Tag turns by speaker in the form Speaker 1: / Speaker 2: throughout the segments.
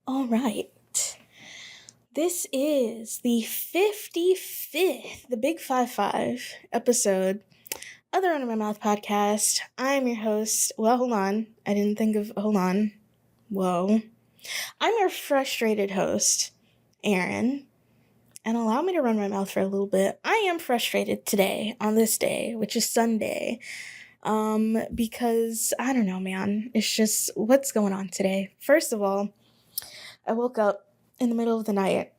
Speaker 1: All right. This is the 55th, the Big 5 episode of the Runnin My Mouth podcast. I'm your host. Well, hold on. I didn't think of, hold on. Whoa. I'm your frustrated host, Aaron. And allow me to run my mouth for a little bit. I am frustrated today, on this day, which is Sunday. Because I don't know, man. It's just what's going on today. First of all, I woke up in the middle of the night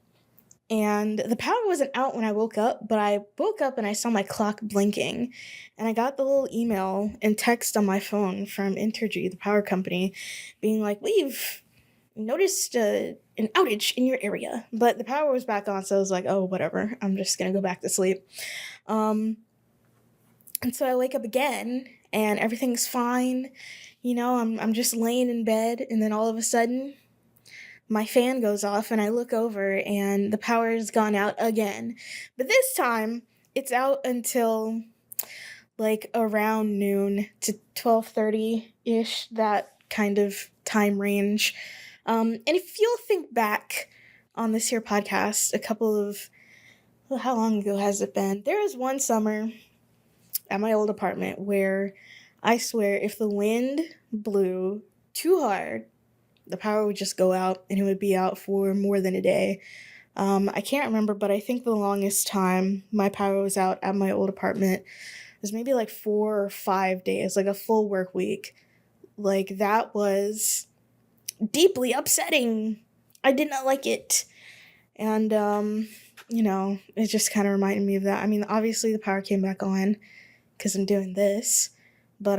Speaker 1: and the power wasn't out when I woke up, but I woke up and I saw my clock blinking and I got the little email and text on my phone from Entergy, the power company, being like, we've noticed an outage in your area, but the power was back on, so I was like, oh, whatever, I'm just gonna go back to sleep. And so I wake up again and everything's fine. I'm just laying in bed, and then all of a sudden my fan goes off and I look over and the power has gone out again. But this time it's out until like around noon to 12:30-ish, that kind of time range. And if you'll think back on this here podcast, a couple of, well, how long ago has it been? There was one summer at my old apartment where I swear if the wind blew too hard, the power would just go out and it would be out for more than a day. I can't remember, but I think the longest time my power was out at my old apartment was maybe like 4 or 5 days, like a full work week. Like, that was deeply upsetting. I did not like it. And, it just kind of reminded me of that. I mean, obviously the power came back on because I'm doing this. But,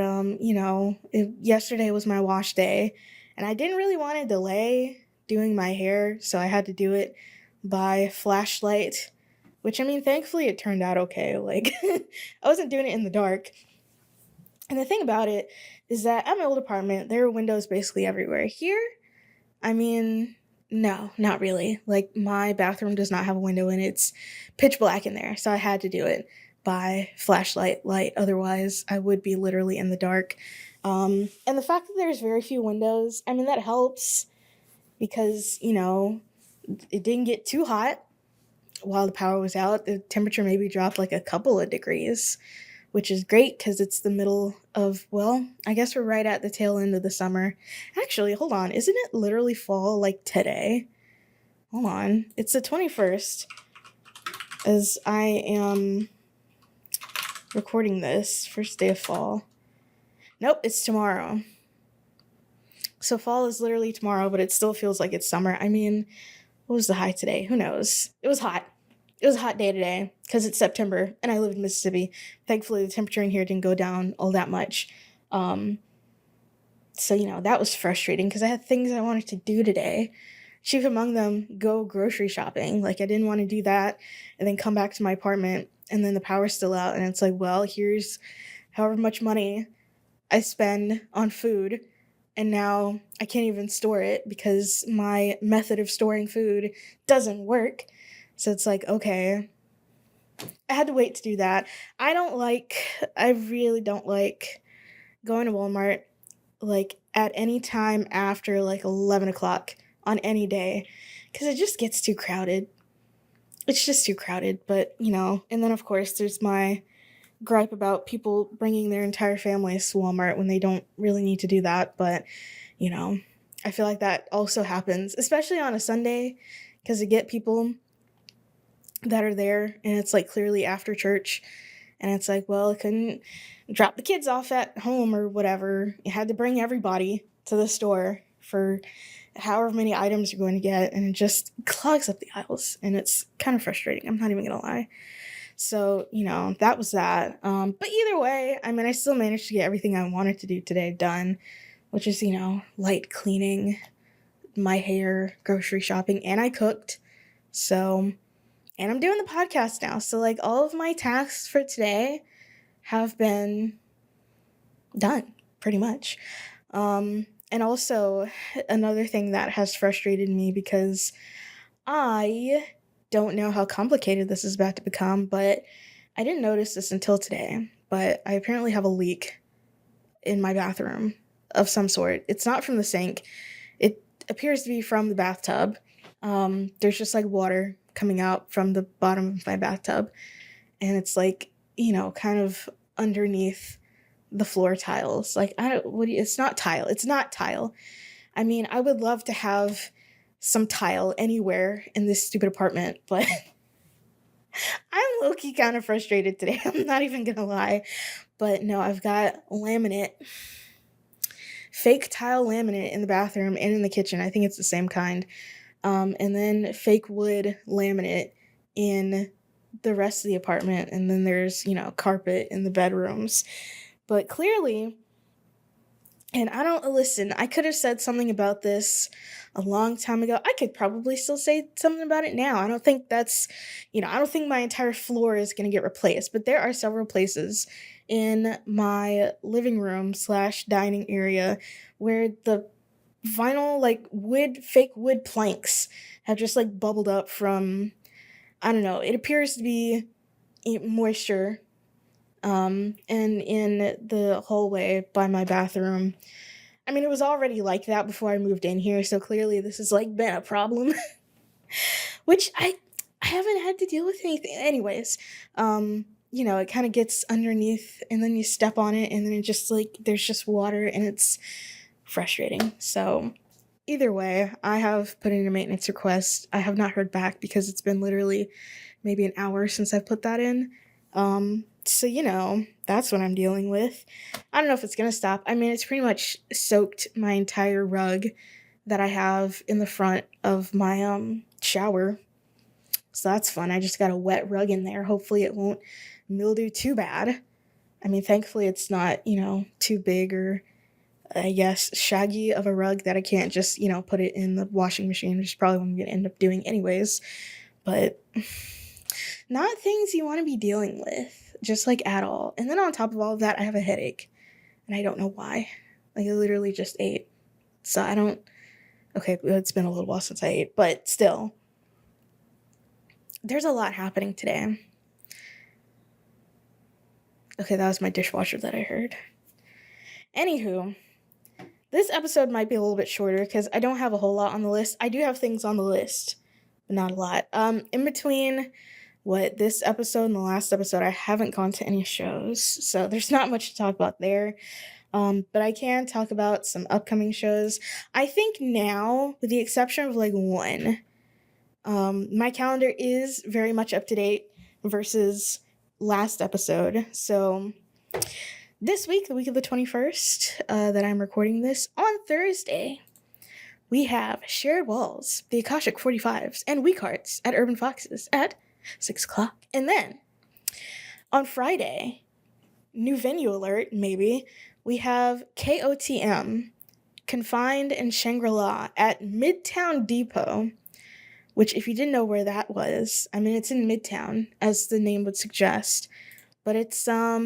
Speaker 1: yesterday was my wash day. And I didn't really want to delay doing my hair, so I had to do it by flashlight, which, I mean, thankfully it turned out okay. Like, I wasn't doing it in the dark. And the thing about it is that at my old apartment, there are windows basically everywhere. Here, I mean, no, not really. Like, my bathroom does not have a window and it's pitch black in there, so I had to do it by flashlight light. Otherwise, I would be literally in the dark. And the fact that there's very few windows, I mean, that helps because, it didn't get too hot while the power was out. The temperature maybe dropped like a couple of degrees, which is great because it's the middle of, well, I guess we're right at the tail end of the summer. Actually, hold on. Isn't it literally fall like today? Hold on. It's the 21st as I am recording this, first day of fall. Nope, it's tomorrow. So fall is literally tomorrow, but it still feels like it's summer. I mean, what was the high today? Who knows? It was hot. It was a hot day today because it's September and I live in Mississippi. Thankfully, the temperature in here didn't go down all that much. So, that was frustrating because I had things I wanted to do today. Chief among them, go grocery shopping. Like, I didn't want to do that and then come back to my apartment and then the power's still out. And it's like, well, here's however much money I spend on food, and now I can't even store it because my method of storing food doesn't work. So it's like, okay, I had to wait to do that. I really don't like going to Walmart like at any time after like 11 o'clock on any day because it just gets too crowded. It's just too crowded, but and then of course there's my gripe about people bringing their entire families to Walmart when they don't really need to do that. But, I feel like that also happens, especially on a Sunday, because you get people that are there and it's like clearly after church. And it's like, well, I couldn't drop the kids off at home or whatever. You had to bring everybody to the store for however many items you're going to get. And it just clogs up the aisles. And it's kind of frustrating. I'm not even going to lie. So, that was that. But either way, I mean, I still managed to get everything I wanted to do today done, which is, light cleaning, my hair, grocery shopping, and I cooked. So, and I'm doing the podcast now. So, like, all of my tasks for today have been done, pretty much. And also, another thing that has frustrated me because I don't know how complicated this is about to become, but I didn't notice this until today, but I apparently have a leak in my bathroom of some sort. It's not from the sink. appears to be from the bathtub. There's just like water coming out from the bottom of my bathtub, and it's like, kind of underneath the floor tiles. Like, I don't, what do you, it's not tile. It's not tile. I mean, I would love to have some tile anywhere in this stupid apartment, but I'm low-key kind of frustrated today. I'm not even gonna lie. But no, I've got laminate, fake tile laminate in the bathroom and in the kitchen. I think it's the same kind. And then fake wood laminate in the rest of the apartment. And then there's, carpet in the bedrooms. But clearly, and I don't listen, I could have said something about this a long time ago. I could probably still say something about it now. I don't think that's, I don't think my entire floor is going to get replaced, but there are several places in my living room / dining area where the vinyl, like fake wood planks have just like bubbled up from, I don't know, it appears to be moisture. And in the hallway by my bathroom. I mean, it was already like that before I moved in here, so clearly this has like been a problem, which I haven't had to deal with anything. Anyways, it kind of gets underneath, and then you step on it, and then it just like there's just water, and it's frustrating. So either way, I have put in a maintenance request. I have not heard back because it's been literally maybe an hour since I've put that in. So, that's what I'm dealing with. I don't know if it's going to stop. I mean, it's pretty much soaked my entire rug that I have in the front of my shower. So that's fun. I just got a wet rug in there. Hopefully it won't mildew too bad. I mean, thankfully it's not, too big or, I guess, shaggy of a rug that I can't just, put it in the washing machine, which is probably what I'm going to end up doing anyways. But not things you want to be dealing with. Just like at all. And then on top of all of that, I have a headache. And I don't know why. Like I literally just ate. So I don't, okay, it's been a little while since I ate, but still. There's a lot happening today. Okay, that was my dishwasher that I heard. Anywho, this episode might be a little bit shorter because I don't have a whole lot on the list. I do have things on the list, but not a lot. In between this episode and the last episode, I haven't gone to any shows, so there's not much to talk about there. But I can talk about some upcoming shows. I think now, with the exception of like one, my calendar is very much up to date versus last episode. So this week, the week of the 21st, that I'm recording this, on Thursday, we have Shared Walls, the Akashic 45s, and Weak Hearts at Urban Foxes at 6 o'clock. And then on Friday, new venue alert, maybe, we have KOTM, Confined in Shangri-La at Midtown Depot, which if you didn't know where that was, I mean, it's in Midtown, as the name would suggest, but it's, I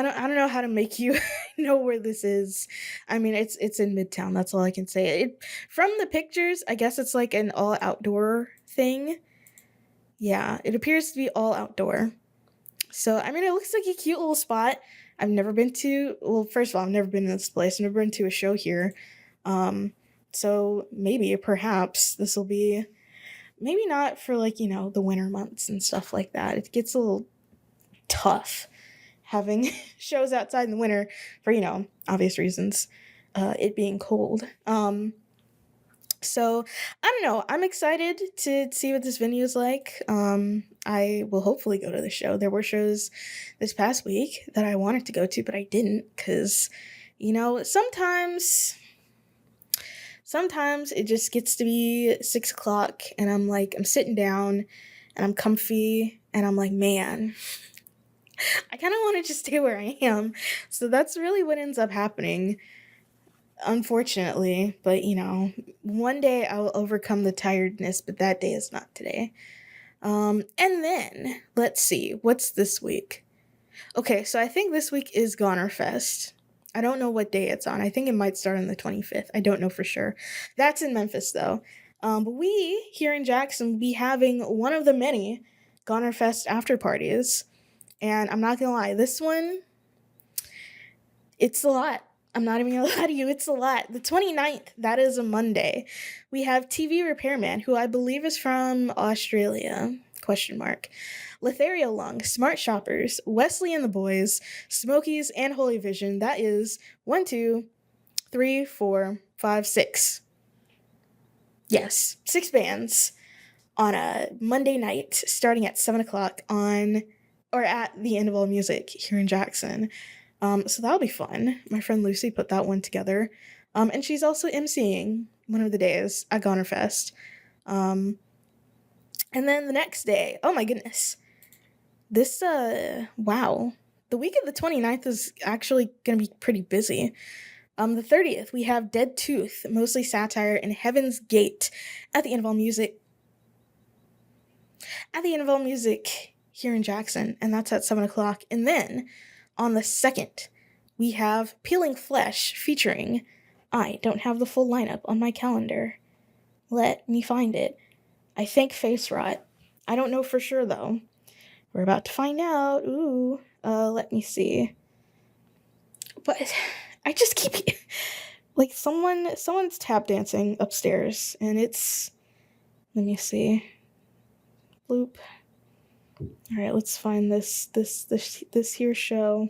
Speaker 1: don't know how to make you know where this is. I mean, it's in Midtown, that's all I can say. From the pictures, I guess it's like an all outdoor thing. Yeah, it appears to be all outdoor. So, I mean, it looks like a cute little spot. I've never been to, well, first of all, I've never been in this place. I've never been to a show here. So maybe, perhaps, this will be, maybe not for like, the winter months and stuff like that. It gets a little tough having shows outside in the winter for, obvious reasons, it being cold. So, I don't know. I'm excited to see what this venue is like. I will hopefully go to the show. There were shows this past week that I wanted to go to, but I didn't because, sometimes it just gets to be 6 o'clock and I'm sitting down and I'm comfy and I'm like, man, I kind of want to just stay where I am. So that's really what ends up happening. Unfortunately, but one day I will overcome the tiredness, but that day is not today. And then let's see, what's this week? Okay, so I think this week is Goner Fest. I don't know what day it's on. I think it might start on the 25th. I don't know for sure. That's in Memphis though. But we here in Jackson will be having one of the many Goner Fest after parties. And I'm not gonna lie, this one, it's a lot. I'm not even gonna lie to you, it's a lot. The 29th, that is a Monday. We have TV Repairman, who I believe is from Australia. Question mark. Lothario Lung, Smart Shoppers, Wesley and the Boys, Smokies, and Holy Vision. That is 1, 2, 3, 4, 5, 6. Yes, 6 bands on a Monday night starting at 7 o'clock on or at the End of All Music here in Jackson. So that'll be fun. My friend Lucy put that one together. And she's also emceeing one of the days at Goner Fest. And then the next day, oh my goodness. This, wow. The week of the 29th is actually going to be pretty busy. The 30th, we have Dead Tooth, mostly satire, and Heaven's Gate at the End of All Music. At the End of All Music here in Jackson, and that's at 7 o'clock. And then on the 2nd, we have Peeling Flesh featuring, I don't have the full lineup on my calendar. Let me find it. I think Face Rot. I don't know for sure though. We're about to find out. Ooh. Let me see. But I just keep like someone's tap dancing upstairs and it's, let me see. Bloop. All right, let's find this here show.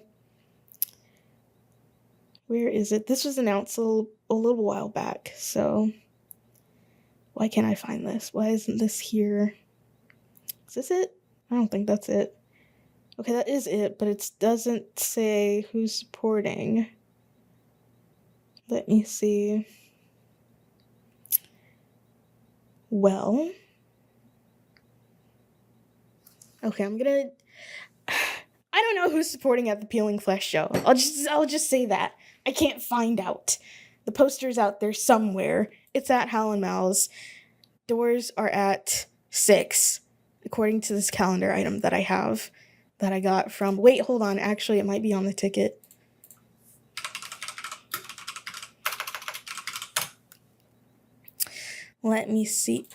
Speaker 1: Where is it? This was announced a little while back, so why can't I find this? Why isn't this here? Is this it? I don't think that's it. Okay, that is it, but it doesn't say who's supporting. Let me see. Well, okay, I don't know who's supporting at the Peeling Flesh show. I'll just say that. I can't find out. The poster's out there somewhere. It's at Howlin' Mouths. Doors are at 6, according to this calendar item that I have that I got from... Wait, hold on. Actually, it might be on the ticket. Let me see.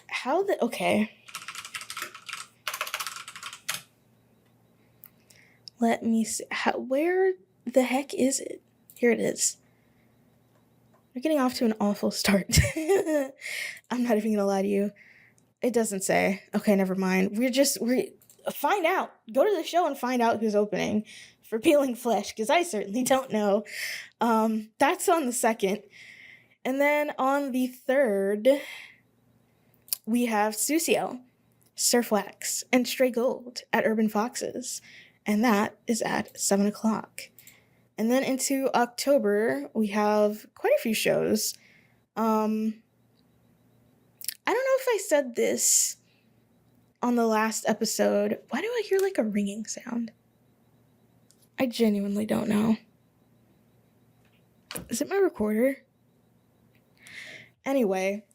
Speaker 1: Okay. Let me see. Where the heck is it? Here it is. We're getting off to an awful start. I'm not even gonna lie to you. It doesn't say. Okay, never mind. We find out. Go to the show and find out who's opening for Peeling Flesh, because I certainly don't know. That's on the 2nd. And then on the 3rd, we have Sucio, Surf Wax, and Stray Gold at Urban Foxes. And that is at 7 o'clock. And then into October, we have quite a few shows. I don't know if I said this on the last episode. Why do I hear like a ringing sound? I genuinely don't know. Is it my recorder? Anyway,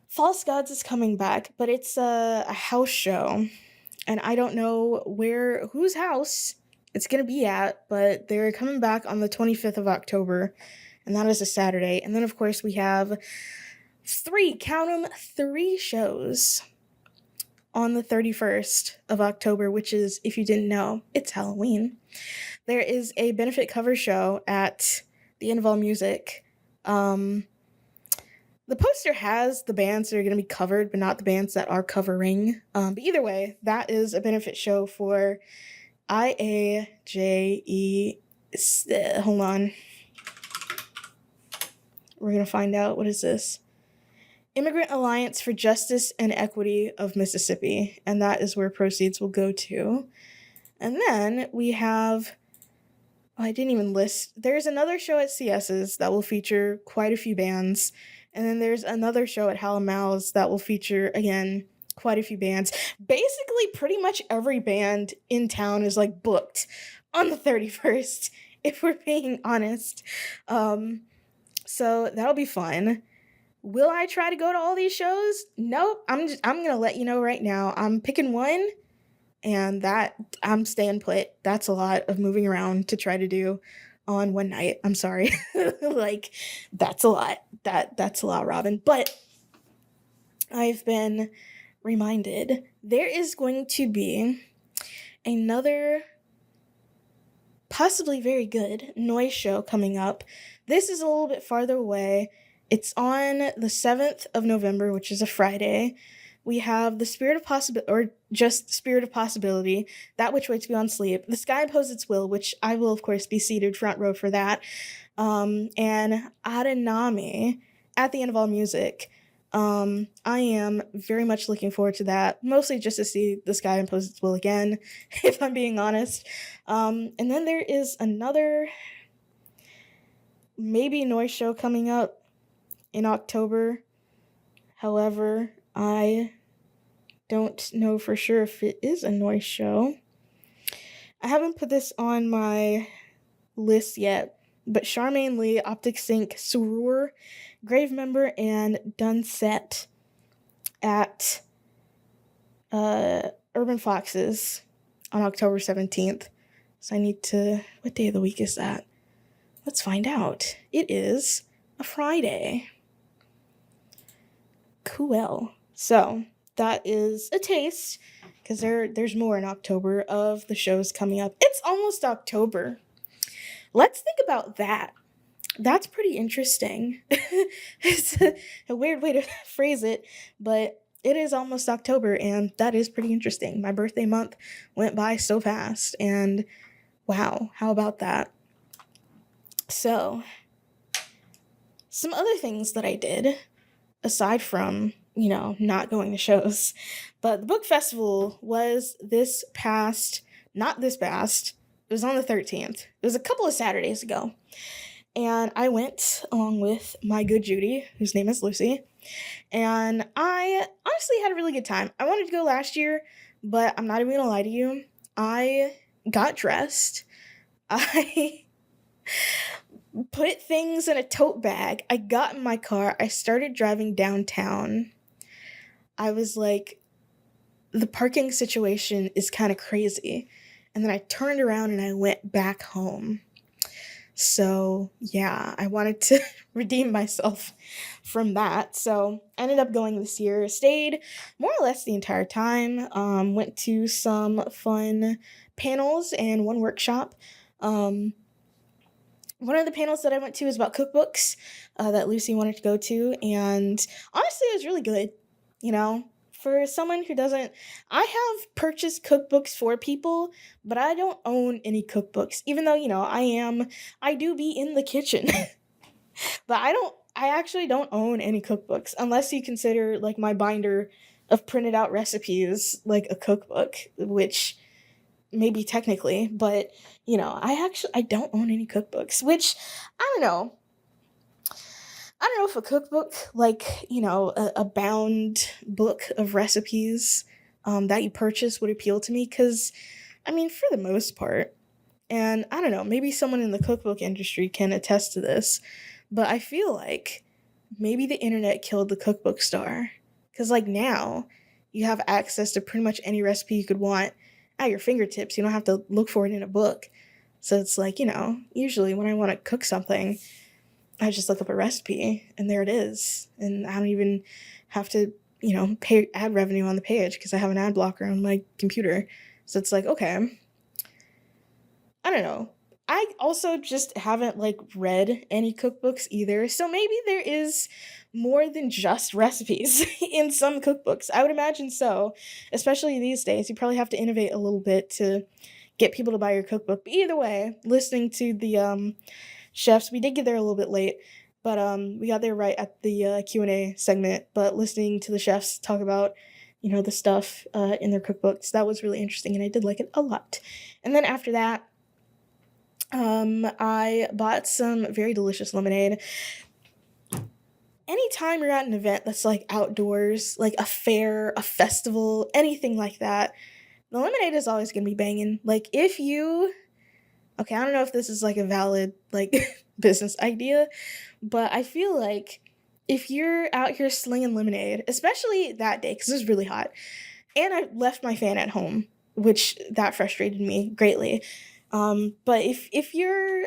Speaker 1: False Gods is coming back, but it's a house show. And I don't know whose house it's going to be at, but they're coming back on the 25th of October, and that is a Saturday. And then, of course, we have 3 shows on the 31st of October, which is, if you didn't know, it's Halloween. There is a benefit cover show at the End of All Music. The poster has the bands that are going to be covered, but not the bands that are covering. But either way, that is a benefit show for IAJE. Hold on. We're going to find out. What is this? Immigrant Alliance for Justice and Equity of Mississippi. And that is where proceeds will go to. And then we have... I didn't even list. There's another show at CS's that will feature quite a few bands. And then there's another show at Howlin' Mouths that will feature, again, quite a few bands. Basically, pretty much every band in town is, like, booked on the 31st, if we're being honest. So that'll be fun. Will I try to go to all these shows? Nope. I'm going to let you know right now. I'm picking one, and that I'm staying put. That's a lot of moving around to try to do on one night. I'm sorry. Like, that's a lot. That's a lot, Robin. But I've been reminded there is going to be another possibly very good noise show coming up. This is a little bit farther away. It's on the 7th of November, which is a Friday. We have the Spirit of Possibility, or just Spirit of Possibility, That Which Waits Beyond Sleep, The Sky Imposes Its Will, which I will, of course, be seated front row for that, and Adanami at the end of all music. I am very much looking forward to that, mostly just to see The Sky Impose Its Will again, if I'm being honest. And then there is another maybe noise show coming up in October. However, I don't know for sure if it is a noise show. I haven't put this on my list yet, but Charmaine Lee, Optic Sync, Surur, Gravemember, and Dunset at Urban Foxes on October 17th. So I need to... What day of the week is that? Let's find out. It is a Friday. Cool. So that is a taste, because there's more in October of the shows coming up. It's almost October. Let's think about that. That's pretty interesting. It's a weird way to phrase it, but it is almost October, and that is pretty interesting. My birthday month went by so fast, and wow, how about that? So, some other things that I did, aside from, not going to shows, but the book festival was not this past, it was on the 13th. It was a couple of Saturdays ago. And I went along with my good Judy, whose name is Lucy, and I honestly had a really good time. I wanted to go last year, but I'm not even gonna lie to you. I got dressed. I put things in a tote bag. I got in my car. I started driving downtown. I was like, the parking situation is kind of crazy. And then I turned around and I went back home. So, yeah, I wanted to redeem myself from that. So, I ended up going this year. Stayed more or less the entire time. Went to some fun panels and one workshop. One of the panels that I went to was about cookbooks that Lucy wanted to go to. And honestly, it was really good. For someone who doesn't, I have purchased cookbooks for people, but I don't own any cookbooks, even though, I do be in the kitchen, but I actually don't own any cookbooks, unless you consider, like, my binder of printed out recipes, like, a cookbook, which maybe technically, but, I don't own any cookbooks, which, I don't know if a cookbook, like, a bound book of recipes that you purchase would appeal to me, because, for the most part, and I don't know, maybe someone in the cookbook industry can attest to this, but I feel like maybe the internet killed the cookbook star, because, like, now you have access to pretty much any recipe you could want at your fingertips. You don't have to look for it in a book. So it's like, usually when I want to cook something, I just look up a recipe and there it is. And I don't even have to, pay ad revenue on the page because I have an ad blocker on my computer. So it's like, okay. I don't know. I also just haven't, read any cookbooks either. So maybe there is more than just recipes in some cookbooks. I would imagine so. Especially these days. You probably have to innovate a little bit to get people to buy your cookbook. But either way, listening to the chefs, we did get there a little bit late, but we got there right at the Q&A segment. But listening to the chefs talk about, the stuff in their cookbooks, that was really interesting, and I did like it a lot. And then after that, I bought some very delicious lemonade. Anytime you're at an event that's, outdoors, like a fair, a festival, anything like that, the lemonade is always going to be banging. Okay, I don't know if this is, a valid, business idea, but I feel like if you're out here slinging lemonade, especially that day, because it was really hot, and I left my fan at home, which that frustrated me greatly. But if you're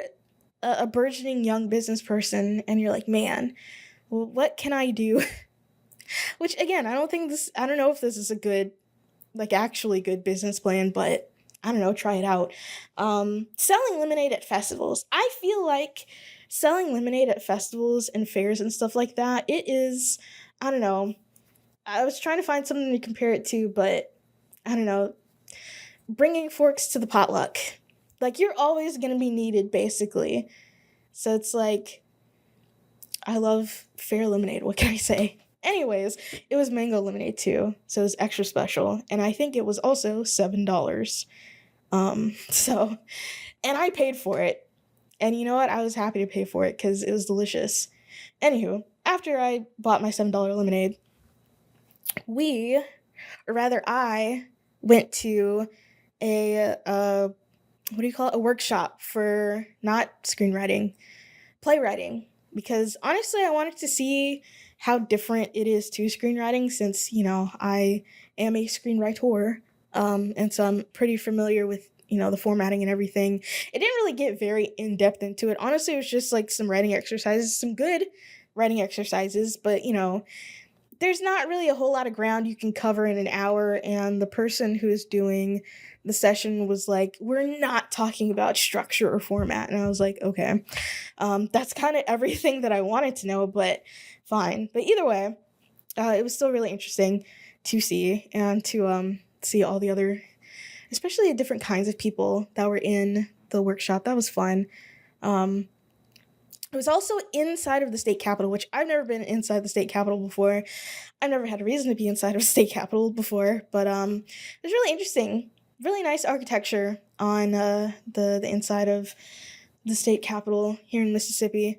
Speaker 1: a burgeoning young business person and you're like, man, well, what can I do? Which, again, I don't know if this is a good, actually good business plan, but I don't know, try it out. Selling lemonade at festivals. I feel like selling lemonade at festivals and fairs and stuff like that, it is, I don't know. I was trying to find something to compare it to, but I don't know. Bringing forks to the potluck. Like, you're always going to be needed, basically. So it's like, I love fair lemonade. What can I say? Anyways, it was mango lemonade too, so it was extra special, and I think it was also $7. So, and I paid for it, and you know what? I was happy to pay for it because it was delicious. Anywho, after I bought my $7 lemonade, we, or rather, I went to a what do you call it? A workshop for not screenwriting, playwriting, because honestly, I wanted to see how different it is to screenwriting since, I am a screenwriter. And so I'm pretty familiar with, the formatting and everything. It didn't really get very in depth into it. Honestly, it was just like some writing exercises, some good writing exercises, but, there's not really a whole lot of ground you can cover in an hour. And the person who is doing the session was like, we're not talking about structure or format. And I was like, okay, that's kind of everything that I wanted to know, but fine. But either way, it was still really interesting to see and to see all the other, especially the different kinds of people that were in the workshop. That was fun. Um, it was also inside of the state capitol, which I've never been inside the state capitol before. I've never had a reason to be inside of the state capitol before, but it was really interesting. Really nice architecture on the inside of the state capitol here in Mississippi,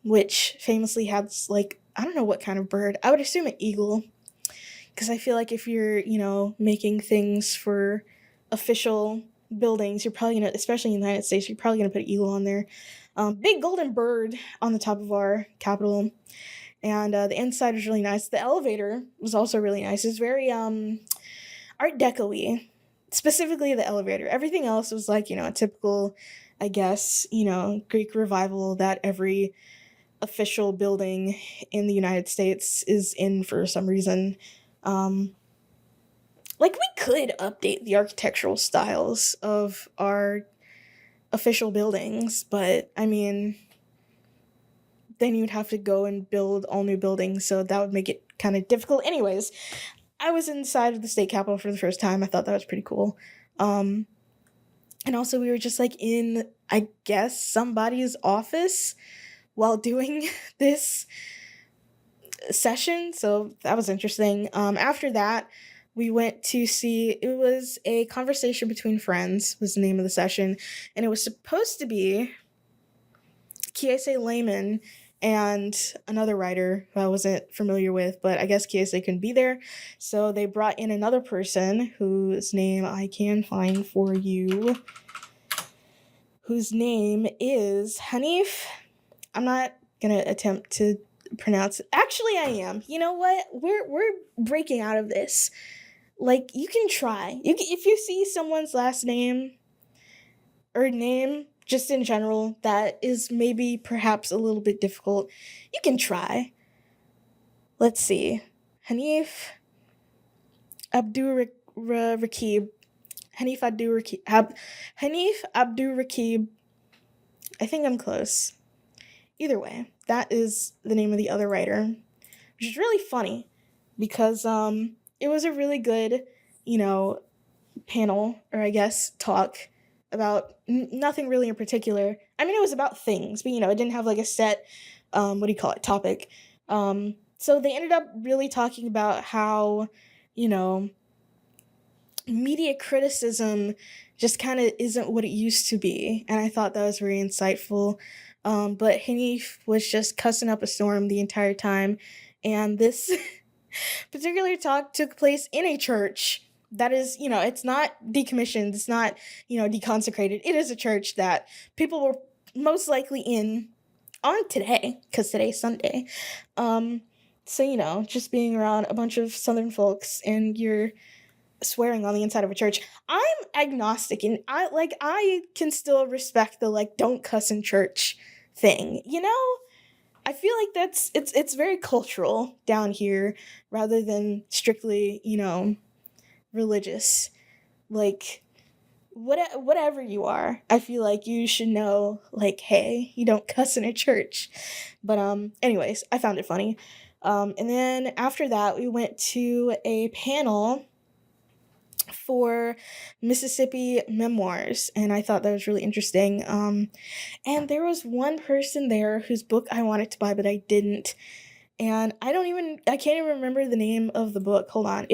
Speaker 1: which famously has, like, I don't know what kind of bird. I would assume an eagle, because I feel like if you're, making things for official buildings, you're probably gonna, especially in the United States, you're probably gonna put an eagle on there. Big golden bird on the top of our capitol, and the inside was really nice. The elevator was also really nice. It's very Art Deco-y, specifically the elevator. Everything else was like, a typical, I guess, Greek revival that every official building in the United States is in for some reason. Like, we could update the architectural styles of our official buildings, but I mean, then you'd have to go and build all new buildings, so that would make it kind of difficult. Anyways, I was inside of the state capitol for the first time. I thought that was pretty cool. And also we were just like in, I guess, somebody's office while doing this session, so that was interesting. After that, we went to see, it was a conversation between friends was the name of the session, and it was supposed to be Kiese Layman and another writer who I wasn't familiar with, but I guess Kiese couldn't be there, so they brought in another person whose name I can find for you, whose name is Hanif. I'm not gonna attempt to pronounce it. Actually, I am. You know what? We're breaking out of this. Like, you can try. If you see someone's last name or name just in general that is maybe perhaps a little bit difficult, you can try. Let's see. Hanif Abdur Rakib. Hanif Abdur Rakib. Hanif Abdur Rakib. I think I'm close. Either way, that is the name of the other writer, which is really funny because it was a really good, panel, or I guess talk about nothing really in particular. I mean, it was about things, but it didn't have like a set, what do you call it, topic. So they ended up really talking about how, media criticism just kind of isn't what it used to be, and I thought that was very insightful. But Hanif was just cussing up a storm the entire time, and this particular talk took place in a church that is, it's not decommissioned, it's not, deconsecrated. It is a church that people were most likely in on today, because today's Sunday. So, just being around a bunch of Southern folks and you're swearing on the inside of a church. I'm agnostic, and I can still respect the like don't cuss in church thing. I feel like it's very cultural down here rather than strictly, religious. Like, whatever you are, I feel like you should know, like, hey, you don't cuss in a church. But anyways, I found it funny. And then after that, we went to a panel for Mississippi memoirs, and I thought that was really interesting. And there was one person there whose book I wanted to buy, but I didn't. And I can't even remember the name of the book. Hold on.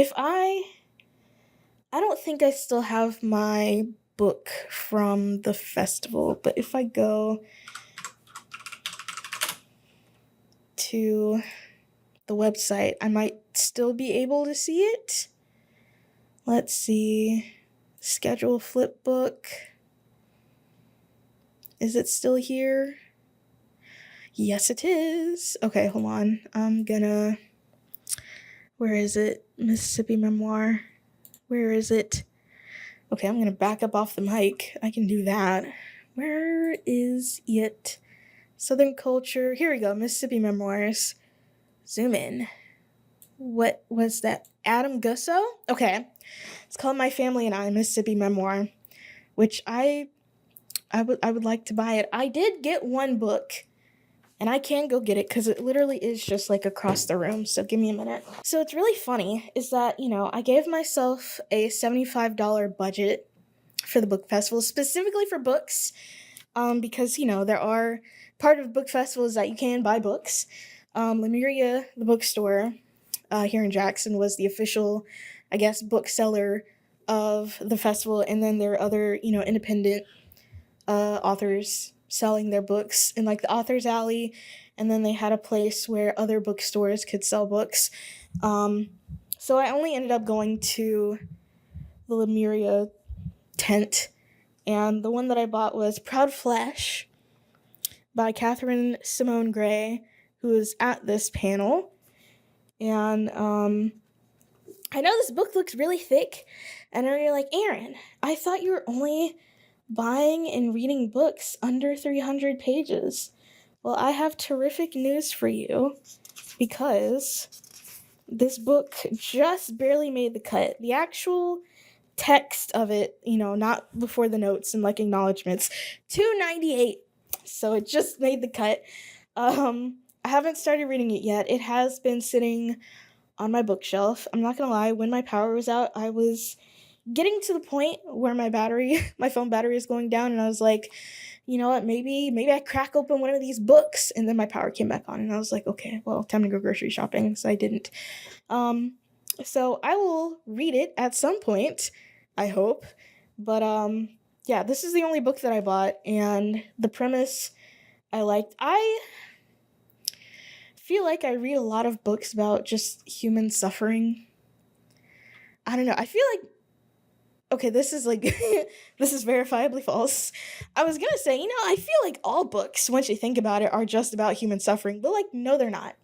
Speaker 1: I don't think I still have my book from the festival, but if I go to the website, I might still be able to see it. Let's see. Schedule flip book. Is it still here? Yes, it is. Okay, hold on. Where is it? Mississippi Memoir. Where is it? Okay, I'm gonna back up off the mic. I can do that. Where is it? Southern Culture. Here we go. Mississippi Memoirs. Zoom in. What was that? Adam Gusso? Okay. It's called My Family and I, Mississippi Memoir, which I would like to buy it. I did get one book, and I can go get it because it literally is just like across the room. So give me a minute. So it's really funny is that, I gave myself a $75 budget for the book festival, specifically for books, because, there are part of book festivals that you can buy books. Lemuria, the bookstore here in Jackson, was the official, I guess, bookseller of the festival. And then there are other, independent authors selling their books in like the author's alley, and then they had a place where other bookstores could sell books. So I only ended up going to the Lemuria tent, and the one that I bought was Proud Flesh by Catherine Simone Gray, who is at this panel. And I know this book looks really thick, and I know you're like, Aaron, I thought you were only buying and reading books under 300 pages. Well, I have terrific news for you, because this book just barely made the cut. The actual text of it, not before the notes and like acknowledgments, 298. So it just made the cut. I haven't started reading it yet. It has been sitting on my bookshelf. I'm not gonna lie, when my power was out, I was getting to the point where my phone battery is going down, and I was like, you know what, maybe I crack open one of these books. And then my power came back on, and I was like, okay, well, time to go grocery shopping. So I didn't. So I will read it at some point, I hope. But yeah, this is the only book that I bought, and the premise I liked. I feel like I read a lot of books about just human suffering. I don't know. I feel like, okay, this is like, this is verifiably false. I was gonna say, I feel like all books, once you think about it, are just about human suffering, but like, no, they're not.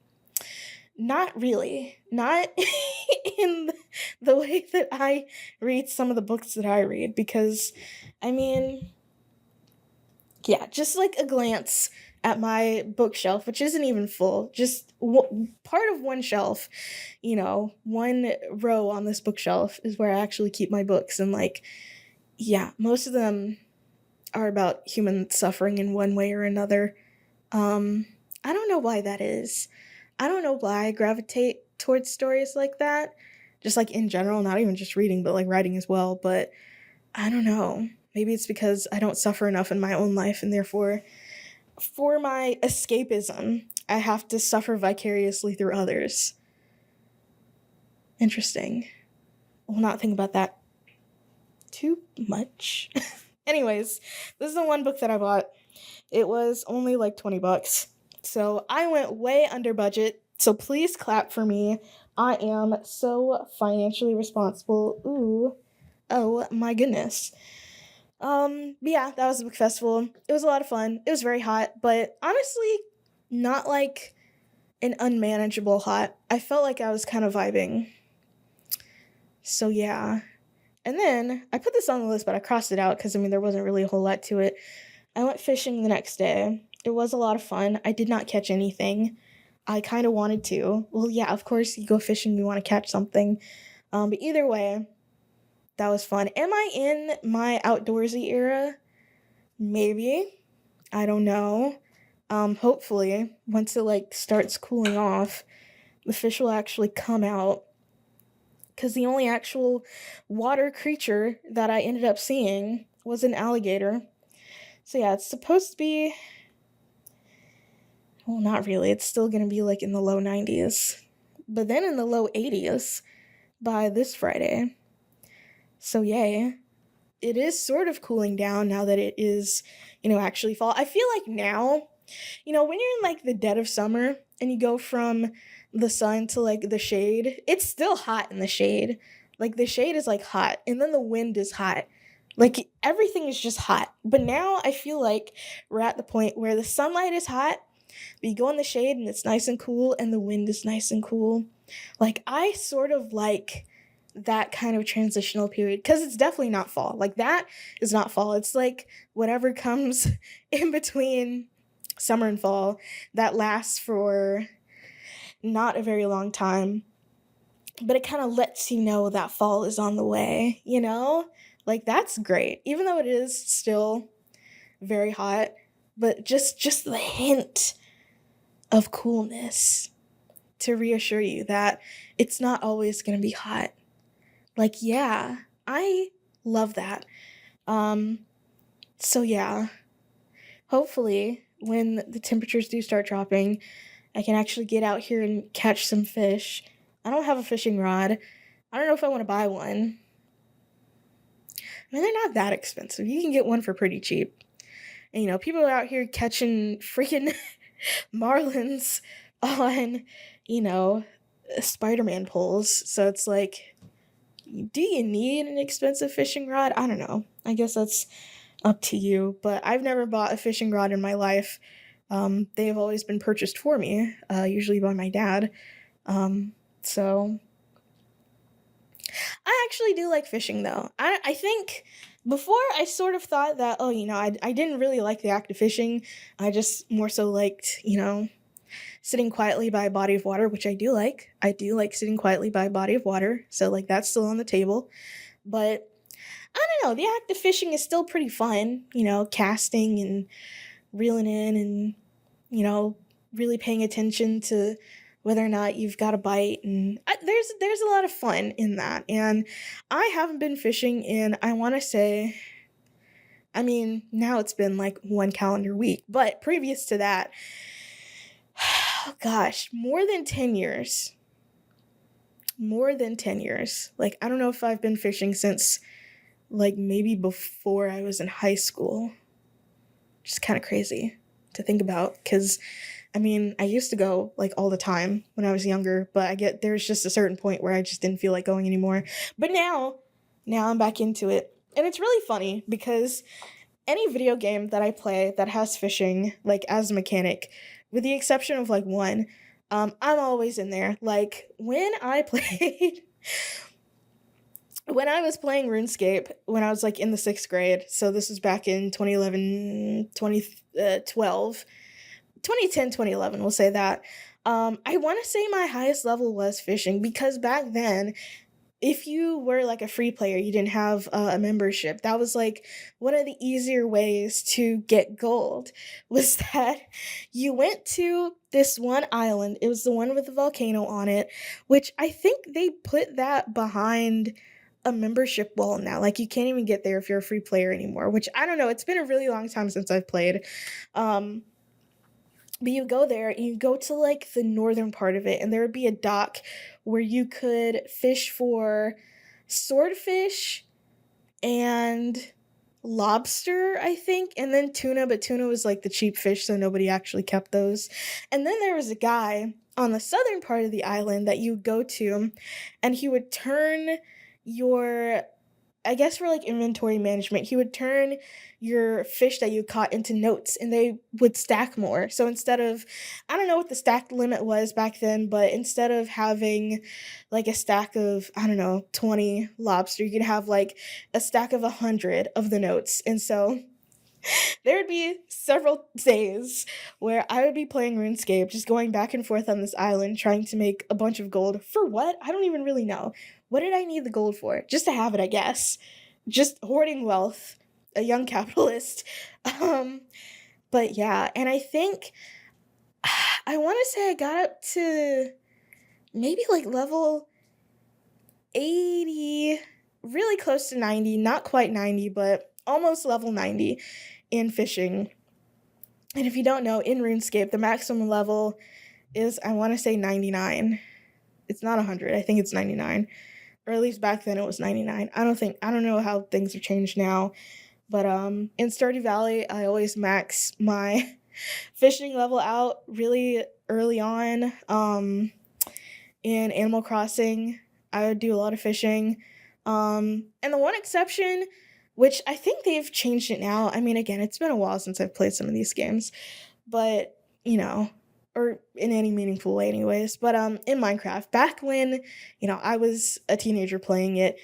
Speaker 1: Not really. Not in the way that I read some of the books that I read, because, I mean, yeah, just like a glance at my bookshelf, which isn't even full, just part of one shelf, one row on this bookshelf is where I actually keep my books. And like, yeah, most of them are about human suffering in one way or another. I don't know why that is. I don't know why I gravitate towards stories like that, just like in general, not even just reading, but like writing as well. But I don't know. Maybe it's because I don't suffer enough in my own life, and therefore, for my escapism, I have to suffer vicariously through others. Interesting. We'll not think about that too much. Anyways, this is the one book that I bought. It was only like $20. So I went way under budget. So please clap for me. I am so financially responsible. Ooh. Oh my goodness. But yeah, that was the book festival. It was a lot of fun. It was very hot, but honestly, not like an unmanageable hot. I felt like I was kind of vibing. So yeah. And then I put this on the list, but I crossed it out because there wasn't really a whole lot to it. I went fishing the next day. It was a lot of fun. I did not catch anything. I kind of wanted to. Well, yeah, of course, you go fishing, you want to catch something. But either way, That was fun. Am I in my outdoorsy era? Maybe. I don't know. Hopefully, once it like starts cooling off, the fish will actually come out. Because the only actual water creature that I ended up seeing was an alligator. So yeah, it's supposed to be, well, not really. It's still gonna be like in the low 90s. But then in the low 80s by this Friday. So yay. It is sort of cooling down now that it is, actually fall. I feel like now, when you're in like the dead of summer and you go from the sun to like the shade, it's still hot in the shade. Like the shade is like hot and then the wind is hot. Like everything is just hot. But now I feel like we're at the point where the sunlight is hot, but you go in the shade and it's nice and cool and the wind is nice and cool. Like I sort of like that kind of transitional period because it's definitely not fall. Like that is not fall. It's like whatever comes in between summer and fall that lasts for not a very long time, but it kind of lets you know that fall is on the way, you know? Like that's great. Even though it is still very hot, but just the hint of coolness to reassure you that it's not always going to be hot. Like, yeah, I love that. Um, so yeah, hopefully when the temperatures do start dropping, I can actually get out here and catch some fish. I don't have a fishing rod. I don't know if I want to buy one. I mean, they're not that expensive. You can get one for pretty cheap. And, people are out here catching freaking marlins on, you know, Spider-Man poles. So it's like, do you need an expensive fishing rod? I don't know. I guess that's up to you. But I've never bought a fishing rod in my life. They have always been purchased for me, usually by my dad. So I actually do like fishing though. I think before I sort of thought that, oh, I didn't really like the act of fishing. I just more so liked, sitting quietly by a body of water, which I do like. I do like sitting quietly by a body of water. So like that's still on the table. But I don't know, the act of fishing is still pretty fun, casting and reeling in and, really paying attention to whether or not you've got a bite. And there's a lot of fun in that. And I haven't been fishing in, I want to say, I mean, now it's been like one calendar week, but previous to that, oh gosh, more than 10 years. More than 10 years. Like, I don't know if I've been fishing since like maybe before I was in high school. Just kind of crazy to think about because I mean, I used to go like all the time when I was younger, but I get there's just a certain point where I just didn't feel like going anymore. But now I'm back into it. And it's really funny because any video game that I play that has fishing like as a mechanic, with the exception of like one, I'm always in there. Like when I played when I was playing RuneScape when I was like in the 6th grade, so this was back in 2011, 2012, 2010, 2011, we'll say that. I want to say my highest level was fishing because back then, if you were like a free player, you didn't have a membership. That was like one of the easier ways to get gold was that you went to this one island. It was the one with the volcano on it, which I think they put that behind a membership wall now. Like you can't even get there if you're a free player anymore, which I don't know. It's been a really long time since I've played. But you go there and you go to like the northern part of it, and there would be a dock where you could fish for swordfish and lobster, I think, and then tuna, but tuna was like the cheap fish, so nobody actually kept those. And then there was a guy on the southern part of the island that you would go to, and he would turn your I guess for like inventory management, he would turn your fish that you caught into notes and they would stack more. So instead of, I don't know what the stack limit was back then, but instead of having like a stack of, I don't know, 20 lobster, you could have like a stack of 100 of the notes. And so There would be several days where I would be playing RuneScape, just going back and forth on this island, trying to make a bunch of gold. For what? I don't even really know. What did I need the gold for? Just to have it, I guess. Just hoarding wealth. A young capitalist. Um, but yeah, and I think I want to say I got up to maybe like level 80, really close to 90, not quite 90, but almost level 90 in fishing. And if you don't know, in RuneScape, the maximum level is, I want to say, 99. It's not 100. I think it's 99. Or at least back then it was 99. I don't know how things have changed now. But in Stardew Valley, I always max my fishing level out really early on. In Animal Crossing, I would do a lot of fishing. And the one exception, which I think they've changed it now. I mean, again, it's been a while since I've played some of these games, but or in any meaningful way, anyways. But in Minecraft, back when I was a teenager playing it,